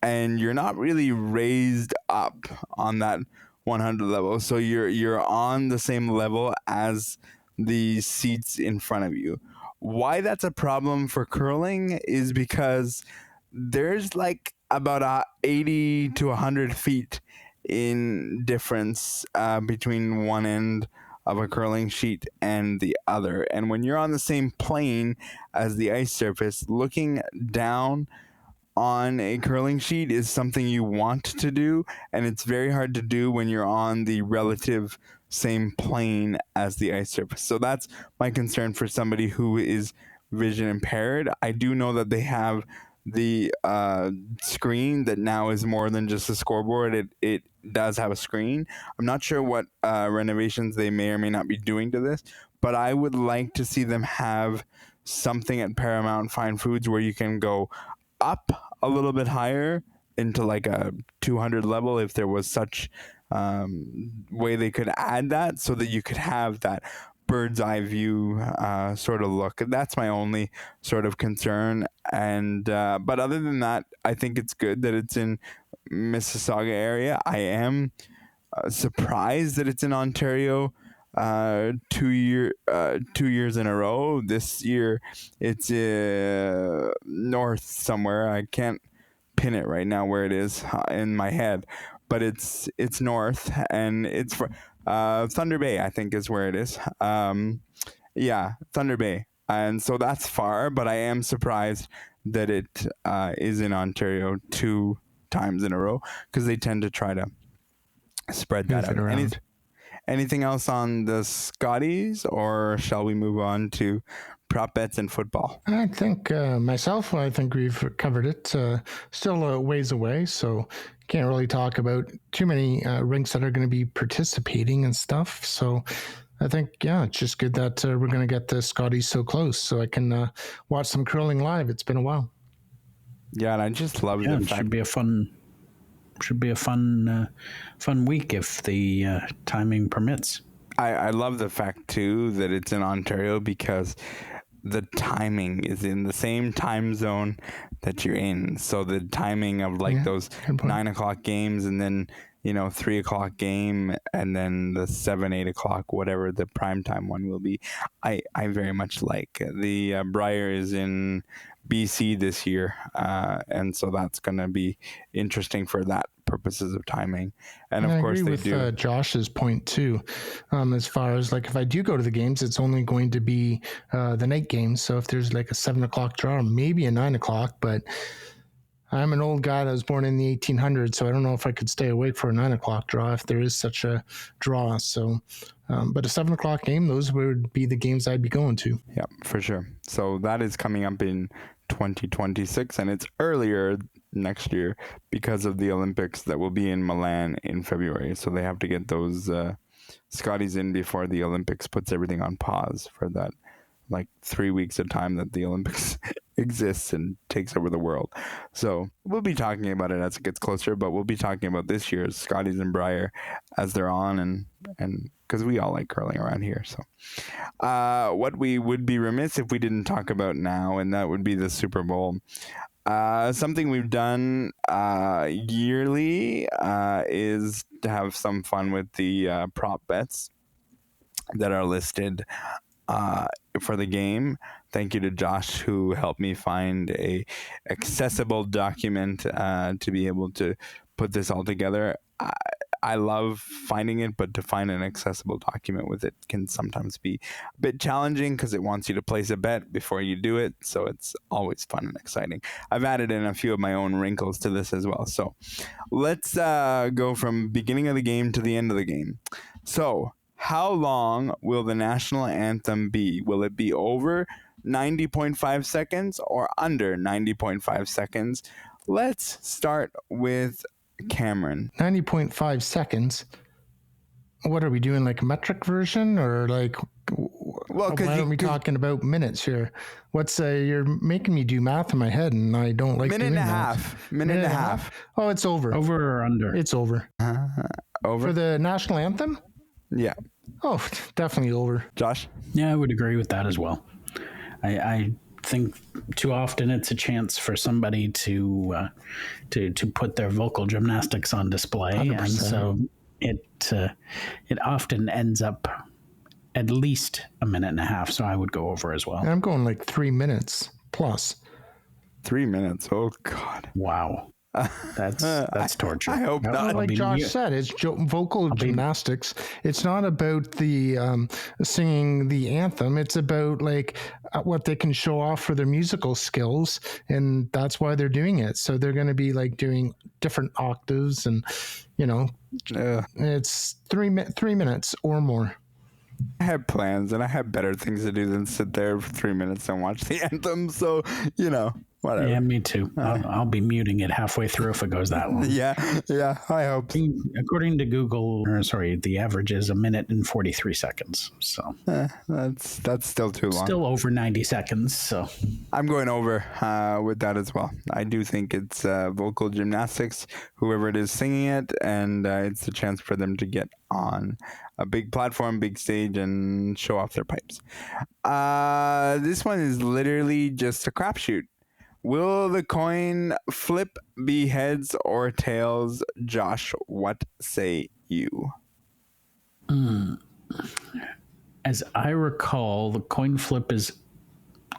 and you're not really raised up on that 100 level. So you're on the same level as the seats in front of you. Why that's a problem for curling is because there's like about 80 to 100 feet in difference between one end of a curling sheet and the other. And when you're on the same plane as the ice surface, looking down on a curling sheet is something you want to do, and it's very hard to do when you're on the relative same plane as the ice surface. So that's my concern for somebody who is vision impaired. I do know that they have the screen that now is more than just a scoreboard. It does have a screen. I'm not sure what renovations they may or may not be doing to this, but I would like to see them have something at Paramount Fine Foods where you can go up a little bit higher into like a 200 level, if there was such way they could add that, so that you could have that bird's eye view sort of look. That's my only sort of concern. And but other than that, I think it's good that it's in Mississauga area. I am surprised that it's in Ontario 2 years in a row. This year it's north somewhere. I can't pin it right now where it is in my head, but it's north, and it's for Thunder Bay, I think, is where it is. Thunder Bay. And so that's far, but I am surprised that it is in Ontario 2 times in a row, because they tend to try to spread that out. Anything else on the Scotties, or shall we move on to prop bets and football?
I think I think we've covered it. Still a ways away, so can't really talk about too many rinks that are going to be participating and stuff. So I think, it's just good that we're going to get the Scotties so close, so I can watch some curling live. It's been a while.
Yeah, and I just love the fact.
Should be a fun week if the timing permits.
I love the fact too that it's in Ontario, because the timing is in the same time zone that you're in. So the timing of those 9 o'clock games, and then 3 o'clock game, and then the 7, 8 o'clock, whatever the primetime one will be. I very much like. The Briar is in BC this year, and so that's going to be interesting for that purposes of timing. And of course,
I agree with Josh's point too, as far as if I do go to the games, it's only going to be the night games. So if there's a 7 o'clock draw, or maybe a 9 o'clock, but I'm an old guy that was born in the 1800s, so I don't know if I could stay awake for a 9 o'clock draw if there is such a draw. So, but a 7 o'clock game, those would be the games I'd be going to.
Yeah, for sure. So that is coming up in 2026, and it's earlier next year because of the Olympics that will be in Milan in February. So they have to get those Scotties in before the Olympics puts everything on pause for that 3 weeks of time that the Olympics exists and takes over the world. So we'll be talking about it as it gets closer, but we'll be talking about this year's Scotties and Briar as they're on, and because we all like curling around here. So what we would be remiss if we didn't talk about now, and that would be the Super Bowl. Something we've done yearly is to have some fun with the prop bets that are listed for the game. Thank you to Josh, who helped me find a accessible document to be able to put this all together. I love finding it, but to find an accessible document with it can sometimes be a bit challenging, because it wants you to place a bet before you do it. So it's always fun and exciting. I've added in a few of my own wrinkles to this as well. So let's go from beginning of the game to the end of the game. So how long will the national anthem be? Will it be over 90.5 seconds or under 90.5 seconds? Let's start with Cameron.
90.5 seconds. What are we doing, a metric version, or why aren't we talking about minutes here? You're making me do math in my head, and I don't like
minute
doing
and a
that.
half. Minute and a half.
Oh, it's over.
Over or under?
It's over.
Over?
For the national anthem?
Yeah.
Oh, definitely over.
Josh?
Yeah, I would agree with that as well. I think too often it's a chance for somebody to put their vocal gymnastics on display, 100%. And so it often ends up at least a minute and a half. So I would go over as well.
I'm going 3 minutes plus.
3 minutes. Oh God!
Wow. That's torture.
I hope not.
Like Josh said, it's vocal gymnastics. It's not about the singing the anthem. It's about what they can show off for their musical skills, and that's why they're doing it. So they're going to be doing different octaves, and it's 3 minutes or more.
I have plans, and I have better things to do than sit there for 3 minutes and watch the anthem. So, whatever.
Yeah, me too. I'll be muting it halfway through if it goes that long.
Yeah, I hope.
According to Google, the average is 1 minute and 43 seconds. So
that's still too long.
Still over 90 seconds. So
I'm going over with that as well. I do think it's vocal gymnastics, whoever it is singing it, and it's a chance for them to get on a big platform, big stage, and show off their pipes. This one is literally just a crapshoot. Will the coin flip be heads or tails? Josh, what say you?
As I recall, the coin flip is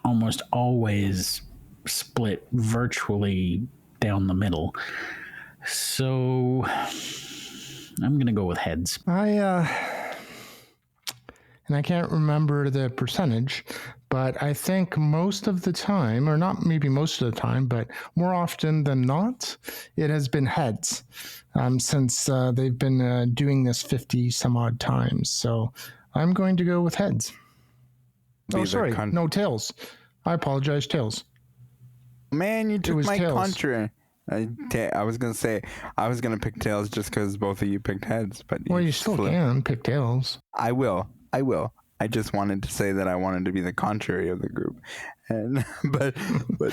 almost always split virtually down the middle. So I'm going to go with heads.
And I can't remember the percentage, but I think most of the time, or not maybe most of the time, but more often than not, it has been heads since they've been doing this 50 some odd times. So I'm going to go with heads. No, tails. I apologize, tails.
Man, you took my
tails.
contra. I was going to say, I was going to pick tails just because both of you picked heads. But
you still can pick tails.
I will. I just wanted to say that I wanted to be the contrary of the group. But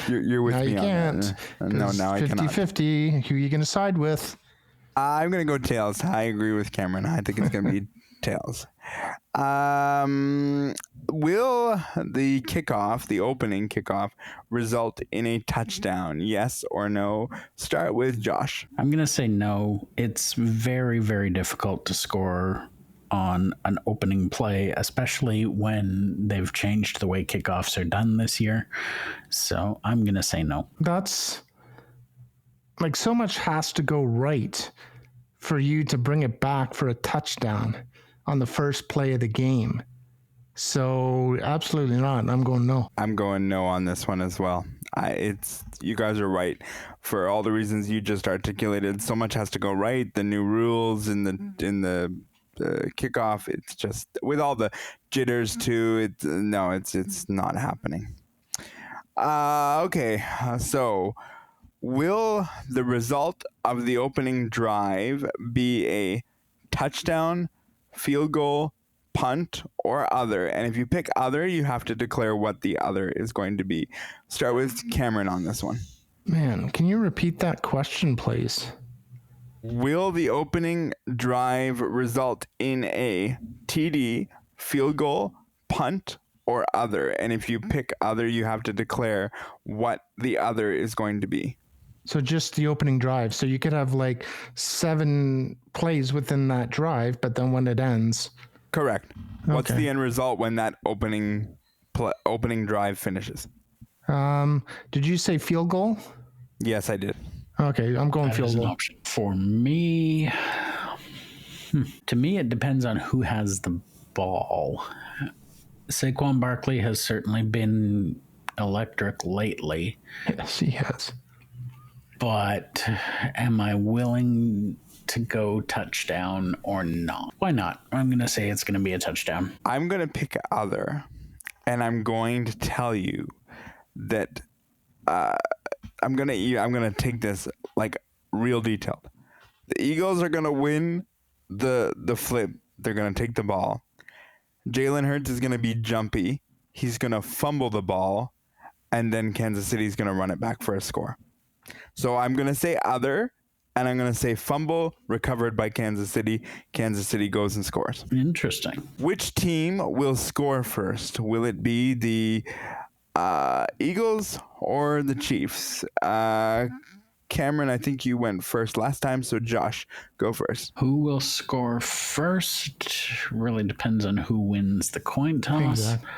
you're with me on that. No, now I cannot.
50-50. Who are you going to side with?
I'm going to go tails. I agree with Cameron. I think it's going to be tails. Will the opening kickoff, result in a touchdown? Yes or no? Start with Josh.
I'm going to say no. It's very, very difficult to score on an opening play, especially when they've changed the way kickoffs are done this year. So I'm going to say no.
That's like so much has to go right for you to bring it back for a touchdown on the first play of the game. So absolutely not. I'm going no.
I'm going no on this one as well. You guys are right for all the reasons you just articulated. So much has to go right. The new rules in the kickoff. It's just with all the jitters too. It's not happening. Okay. So will the result of the opening drive be a touchdown, field goal, punt, or other? And if you pick other, you have to declare what the other is going to be. Start with Cameron on this one.
Man, can you repeat that question, please?
Will the opening drive result in a TD, field goal, punt, or other? And if you pick other, you have to declare what the other is going to be.
So just the opening drive. So you could have like 7 plays within that drive, but then when it ends...
Correct. Okay. What's the end result when that opening drive finishes?
Did you say field goal?
Yes, I did.
Okay, I'm going field goal.
Option. For me, to me, it depends on who has the ball. Saquon Barkley has certainly been electric lately.
Yes, he has.
But am I willing to go touchdown or not? Why not? I'm going to say it's going to be a touchdown.
I'm going to pick other, and I'm going to tell you that I'm going to take this like real detailed. The Eagles are going to win the flip. They're going to take the ball. Jalen Hurts is going to be jumpy. He's going to fumble the ball, and then Kansas City is going to run it back for a score. So I'm going to say other, and I'm going to say fumble recovered by Kansas City. Kansas City goes and scores.
Interesting.
Which team will score first? Will it be the Eagles or the Chiefs? Cameron, I think you went first last time, so Josh, go first.
Who will score first really depends on who wins the coin toss. Exactly.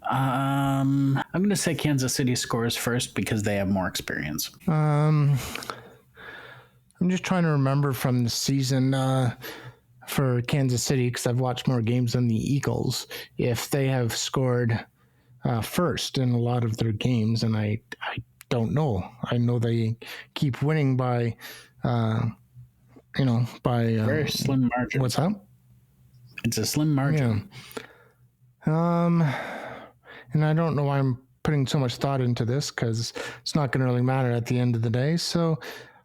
I'm going to say Kansas City scores first because they have more experience.
I'm just trying to remember from the season for Kansas City, because I've watched more games than the Eagles, if they have scored first in a lot of their games, and I don't know. I know they keep winning by
very slim margin.
What's that?
It's a slim margin.
And I don't know why I'm putting so much thought into this because it's not going to really matter at the end of the day. So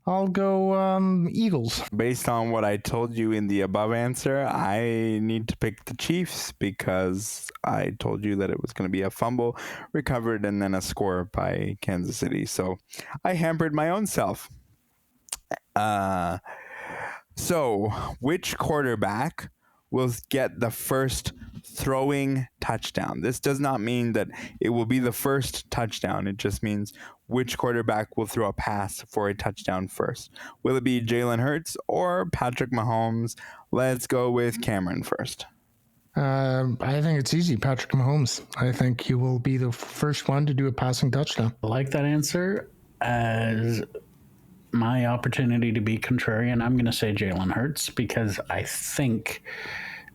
I'll go Eagles.
Based on what I told you in the above answer, I need to pick the Chiefs because I told you that it was going to be a fumble recovered and then a score by Kansas City. So I hampered my own self. So which quarterback will get the first throwing touchdown? This does not mean that it will be the first touchdown. It just means which quarterback will throw a pass for a touchdown first. Will it be Jalen Hurts or Patrick Mahomes? Let's go with Cameron first.
I think it's easy. Patrick Mahomes. I think he will be the first one to do a passing touchdown.
I like that answer. As my opportunity to be contrarian, I'm going to say Jalen Hurts because I think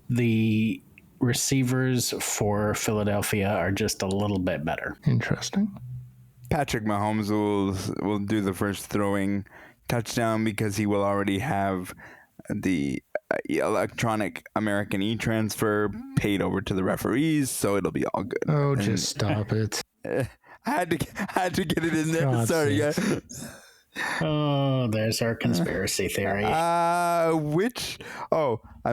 the receivers for Philadelphia are just a little bit better.
Interesting.
Patrick Mahomes will do the first throwing touchdown because he will already have the electronic American e-transfer paid over to the referees, so it'll be all good.
Oh, just stop it.
I had to get it in there.
God
Sorry,
sakes.
guys.
Oh, there's our conspiracy theory.
I'm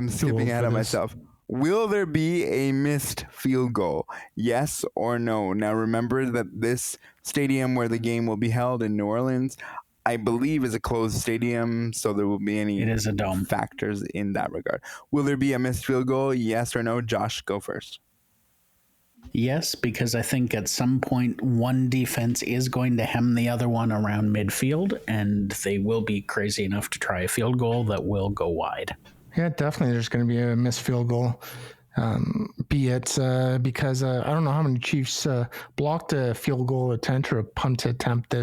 skipping ahead of myself. Will there be a missed field goal? Yes or no? Now remember that this stadium where the game will be held in New Orleans, I believe, is a closed stadium, so there will be any
It is a dome.
factors in that regard. Will there be a missed field goal? Yes or no? Josh, go first.
Yes, because I think at some point one defense is going to hem the other one around midfield, and they will be crazy enough to try a field goal that will go wide.
Yeah, definitely. There's going to be a missed field goal. Be it because I don't know how many Chiefs blocked a field goal attempt or a punt attempt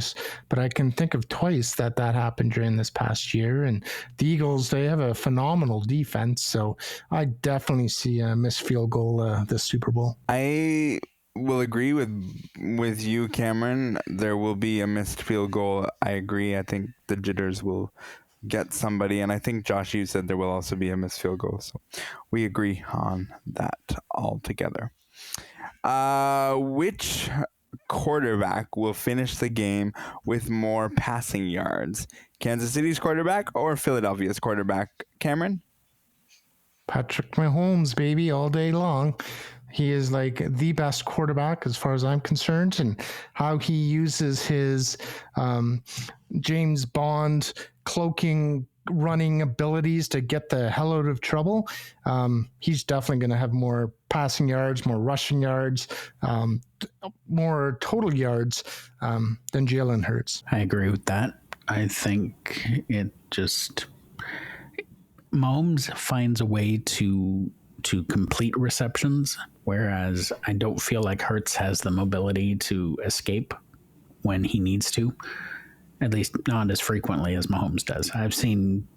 but I can think of twice that happened during this past year. And the Eagles, they have a phenomenal defense, so I definitely see a missed field goal this Super Bowl.
I will agree with you, Cameron. There will be a missed field goal. I agree. I think the jitters will get somebody, and I think, Josh, you said there will also be a missed field goal, so we agree on that altogether. Which quarterback will finish the game with more passing yards? Kansas City's quarterback or Philadelphia's quarterback? Cameron?
Patrick Mahomes, baby, all day long. He is like the best quarterback as far as I'm concerned, and how he uses his James Bond cloaking running abilities to get the hell out of trouble. He's definitely going to have more passing yards, more rushing yards, more total yards than Jalen Hurts.
I agree with that. I think Mahomes finds a way to complete receptions, whereas I don't feel like Hurts has the mobility to escape when he needs to, at least not as frequently as Mahomes does. I've seen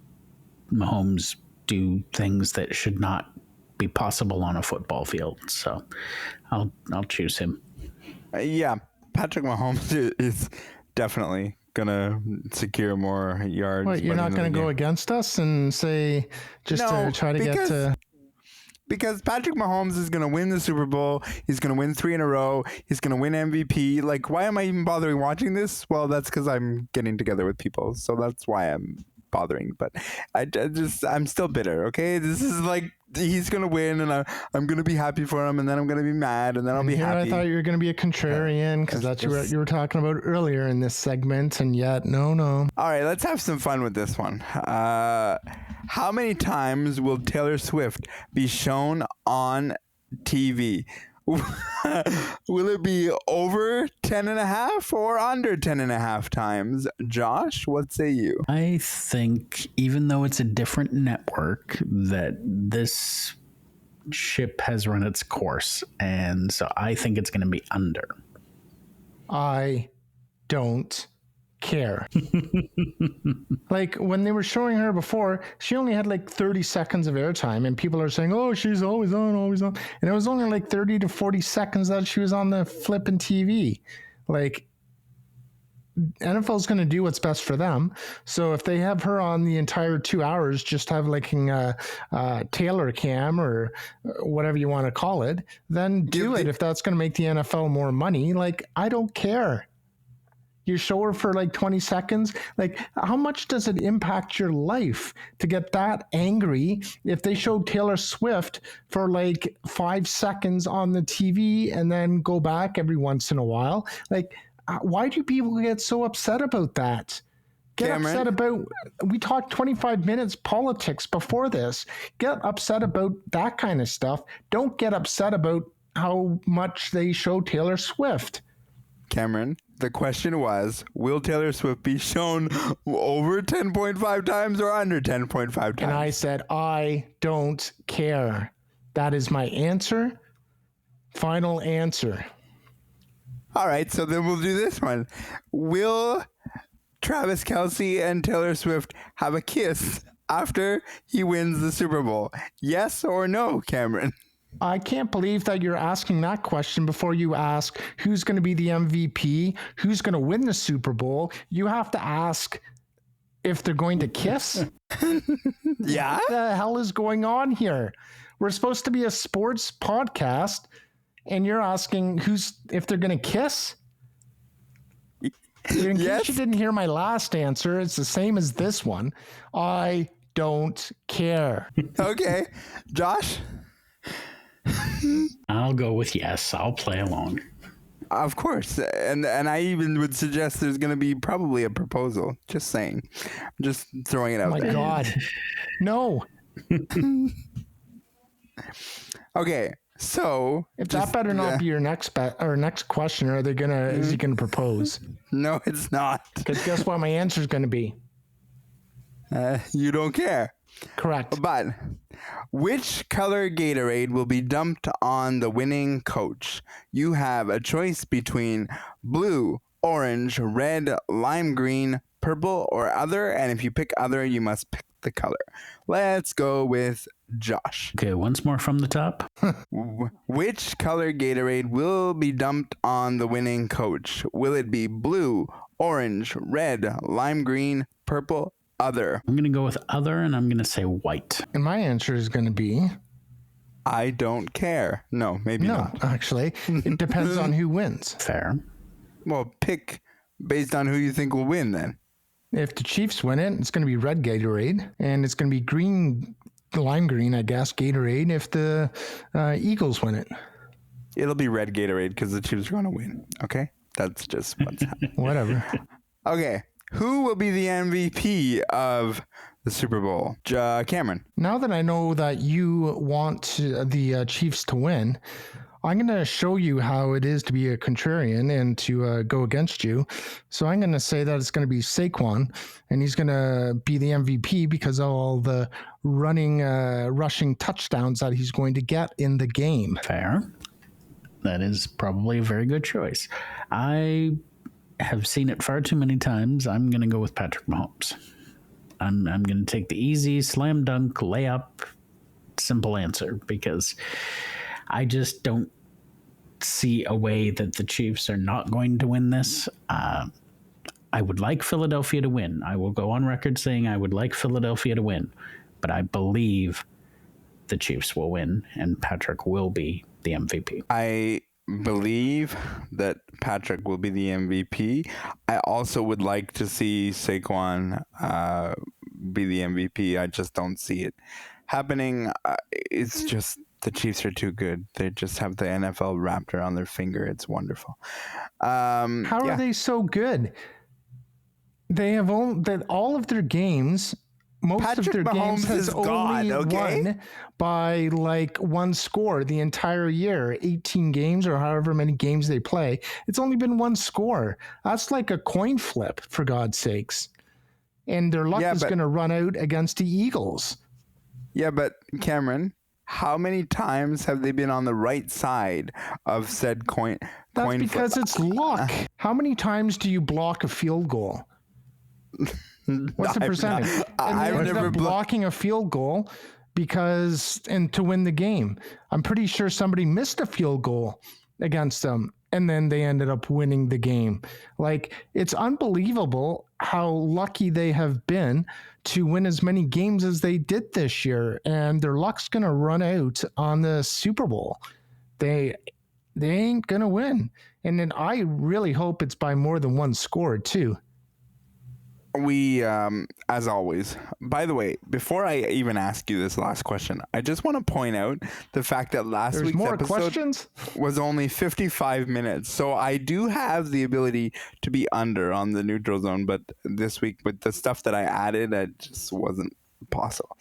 Mahomes do things that should not be possible on a football field, so I'll choose him.
Yeah, Patrick Mahomes is definitely gonna secure more yards.
What, you're not going to go against us and say to try to get to...
Because Patrick Mahomes is going to win the Super Bowl. He's going to win 3 in a row. He's going to win MVP. Like, why am I even bothering watching this? Well, that's because I'm getting together with people. So that's why I'm bothering. But I'm still bitter, okay? This is like, he's going to win, and I'm going to be happy for him, and then I'm going to be mad, and then I'll be happy.
I thought you were going to be a contrarian because that's what you were talking about earlier in this segment, and yet, no.
All right, let's have some fun with this one. How many times will Taylor Swift be shown on TV? Will it be over 10.5 or under 10.5 times? Josh, what say you?
I think even though it's a different network, that this ship has run its course, and so I think it's going to be under.
I don't care. Like, when they were showing her before, she only had like 30 seconds of airtime, and people are saying, oh, she's always on. And it was only like 30 to 40 seconds that she was on the flipping TV. Like, NFL is going to do what's best for them. So if they have her on the entire 2 hours, just have like a Taylor cam or whatever you want to call it, then do it. If that's going to make the NFL more money, like, I don't care. You show her for like 20 seconds. Like, how much does it impact your life to get that angry if they show Taylor Swift for like 5 seconds on the TV and then go back every once in a while? Like, why do people get so upset about that? Upset about, we talked 25 minutes politics before this. Get upset about that kind of stuff. Don't get upset about how much they show Taylor Swift.
Cameron, the question was, will Taylor Swift be shown over 10.5 times or under 10.5 times?
And I said, I don't care. That is my answer. Final answer.
All right, so then we'll do this one. Will Travis Kelce and Taylor Swift have a kiss after he wins the Super Bowl? Yes or no, Cameron?
I can't believe that you're asking that question before you ask who's going to be the MVP, who's going to win the Super Bowl. You have to ask if they're going to kiss.
Yeah?
What the hell is going on here? We're supposed to be a sports podcast, and you're asking if they're going to kiss? In case you didn't hear my last answer, it's the same as this one. I don't care.
Okay. Josh?
I'll go with yes. I'll play along.
Of course. And I even would suggest there's going to be probably a proposal. Just saying. I'm just throwing it out there.
Oh my God. No.
Okay. So
if that better not be your next question, is he gonna propose?
No, it's not.
Because guess what my answer is gonna be?
You don't care.
Correct.
But which color Gatorade will be dumped on the winning coach? You have a choice between blue, orange, red, lime green, purple, or other. And if you pick other, you must pick the color. Let's go with Josh.
Okay, once more from the top.
Which color Gatorade will be dumped on the winning coach? Will it be blue, orange, red, lime green, purple, other?
I'm going to go with other, and I'm going to say white.
And my answer is going to be...
I don't care. No, maybe not.
No, actually. It depends on who wins.
Fair.
Well, pick based on who you think will win then.
If the Chiefs win it, it's going to be red Gatorade, and it's going to be green, lime green, I guess, Gatorade if the Eagles win it.
It'll be red Gatorade because the Chiefs are going to win, okay? That's just what's happening.
Whatever.
Okay, who will be the MVP of the Super Bowl? Cameron.
Now that I know that you want the Chiefs to win, I'm going to show you how it is to be a contrarian and to go against you. So I'm going to say that it's going to be Saquon, and he's going to be the MVP because of all the rushing touchdowns that he's going to get in the game.
Fair. That is probably a very good choice. I have seen it far too many times. I'm going to go with Patrick Mahomes. I'm going to take the easy slam dunk layup simple answer because I just don't see a way that the Chiefs are not going to win this. I would like Philadelphia to win. I will go on record saying I would like Philadelphia to win, but I believe the Chiefs will win and Patrick will be the MVP.
I believe that Patrick will be the MVP. I also would like to see Saquon be the MVP. I just don't see it happening. It's just the Chiefs are too good. They just have the NFL wrapped around their finger. It's wonderful.
How are they so good? They have all of their games. Most
Patrick
of their
Mahomes
games has only won by like one score the entire year, 18 games or however many games they play. It's only been one score. That's like a coin flip, for God's sakes. And their luck is going to run out against the Eagles.
Yeah, but Cameron, how many times have they been on the right side of said coin?
That's because it's luck. How many times do you block a field goal? What's the percentage? I've never blocking a field goal to win the game. I'm pretty sure somebody missed a field goal against them and then they ended up winning the game. Like, it's unbelievable how lucky they have been to win as many games as they did this year, and their luck's going to run out on the Super Bowl. They ain't going to win. And then I really hope it's by more than one score too.
We, as always, by the way, before I even ask you this last question, I just want to point out the fact that last week's episode was only 55 minutes. So I do have the ability to be under on the neutral zone, but this week with the stuff that I added, it just wasn't possible.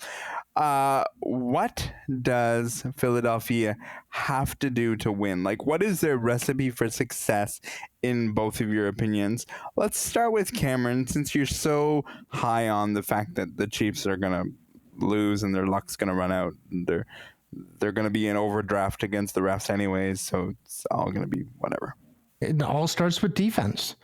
What does Philadelphia have to do to win? Like, what is their recipe for success in both of your opinions? Let's start with Cameron, since you're so high on the fact that the Chiefs are going to lose and their luck's going to run out. They're going to be in overdraft against the refs anyways, so it's all going to be whatever.
It all starts with defense.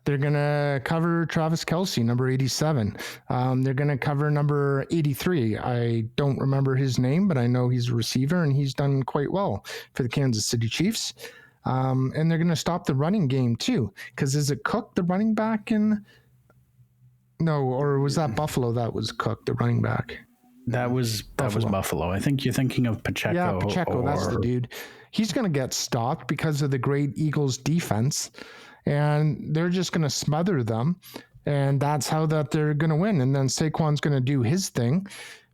They're going to cover Travis Kelce, number 87. They're going to cover number 83. I don't remember his name, but I know he's a receiver, and he's done quite well for the Kansas City Chiefs. And they're going to stop the running game, too. Because is it Cook, the running back? No, or was that Buffalo that was Cook, the running back?
That was Buffalo. I think you're thinking of Pacheco.
Yeah, Pacheco, that's the dude. He's going to get stopped because of the great Eagles defense. And they're just going to smother them, and that's how that they're going to win. And then Saquon's going to do his thing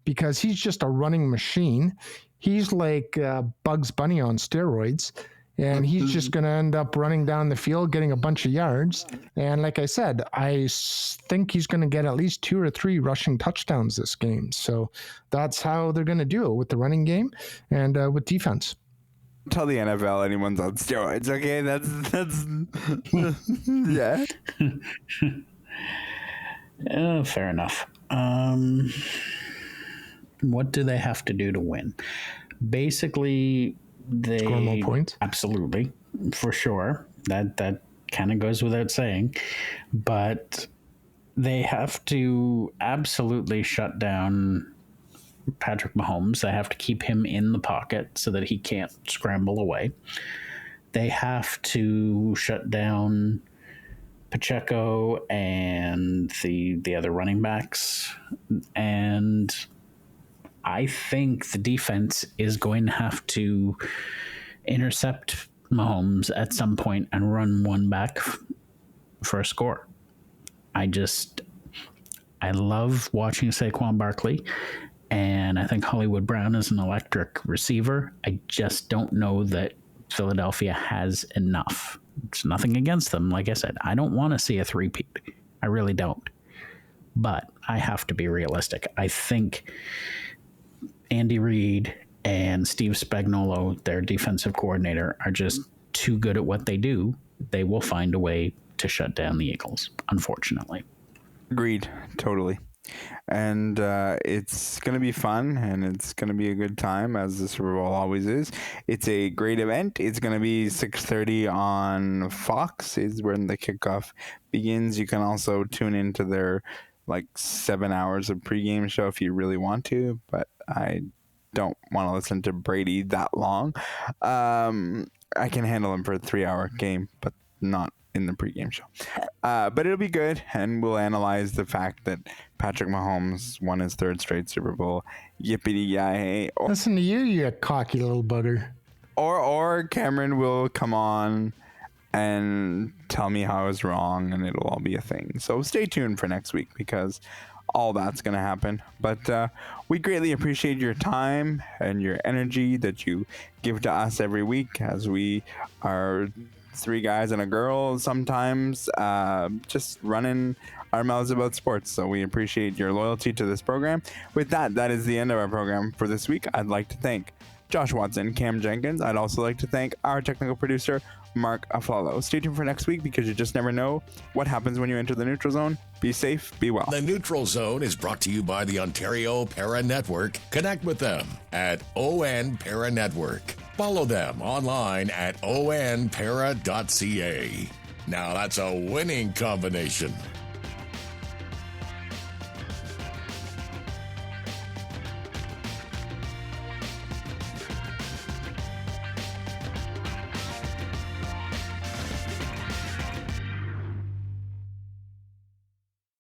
because he's just a running machine. He's like Bugs Bunny on steroids, and he's just going to end up running down the field, getting a bunch of yards. And like I said, I think he's going to get at least 2 or 3 rushing touchdowns this game. So that's how they're going to do it with the running game and with defense.
Tell the NFL anyone's on steroids, okay? That's
yeah. Fair enough. What do they have to do to win? Basically, they
score more points.
Absolutely, for sure. That kind of goes without saying, but they have to absolutely shut down Patrick Mahomes. They have to keep him in the pocket so that he can't scramble away. They have to shut down Pacheco and the other running backs. And I think the defense is going to have to intercept Mahomes at some point and run one back for a score. I love watching Saquon Barkley. And I think Hollywood Brown is an electric receiver. I just don't know that Philadelphia has enough. It's nothing against them. Like I said, I don't want to see a three-peat. I really don't. But I have to be realistic. I think Andy Reid and Steve Spagnuolo, their defensive coordinator, are just too good at what they do. They will find a way to shut down the Eagles, unfortunately.
Agreed. Totally. And it's going to be fun, and it's going to be a good time, as the Super Bowl always is. It's a great event. It's going to be 6:30 on Fox is when the kickoff begins. You can also tune into their 7 hours of pregame show if you really want to, but I don't want to listen to Brady that long. I can handle him for a 3-hour game, but not in the pregame show. But it'll be good, and we'll analyze the fact that Patrick Mahomes won his 3rd straight Super Bowl. Yippee-yay.
Listen to you, you cocky little bugger.
Or Cameron will come on and tell me how I was wrong, and it'll all be a thing. So stay tuned for next week, because all that's going to happen. But we greatly appreciate your time and your energy that you give to us every week, as we are 3 guys and a girl sometimes just running our mouths about sports. So we appreciate your loyalty to this program. With that is the end of our program for this week. I'd like to thank Josh Watson, Cam Jenkins. I'd also like to thank our technical producer, Mark Aflalo. Stay tuned for next week, because you just never know what happens when you enter the neutral zone. Be safe, be well.
The Neutral Zone is brought to you by the Ontario Para Network. Connect with them at ON Para Network. Follow them online at onpara.ca. Now that's a winning combination.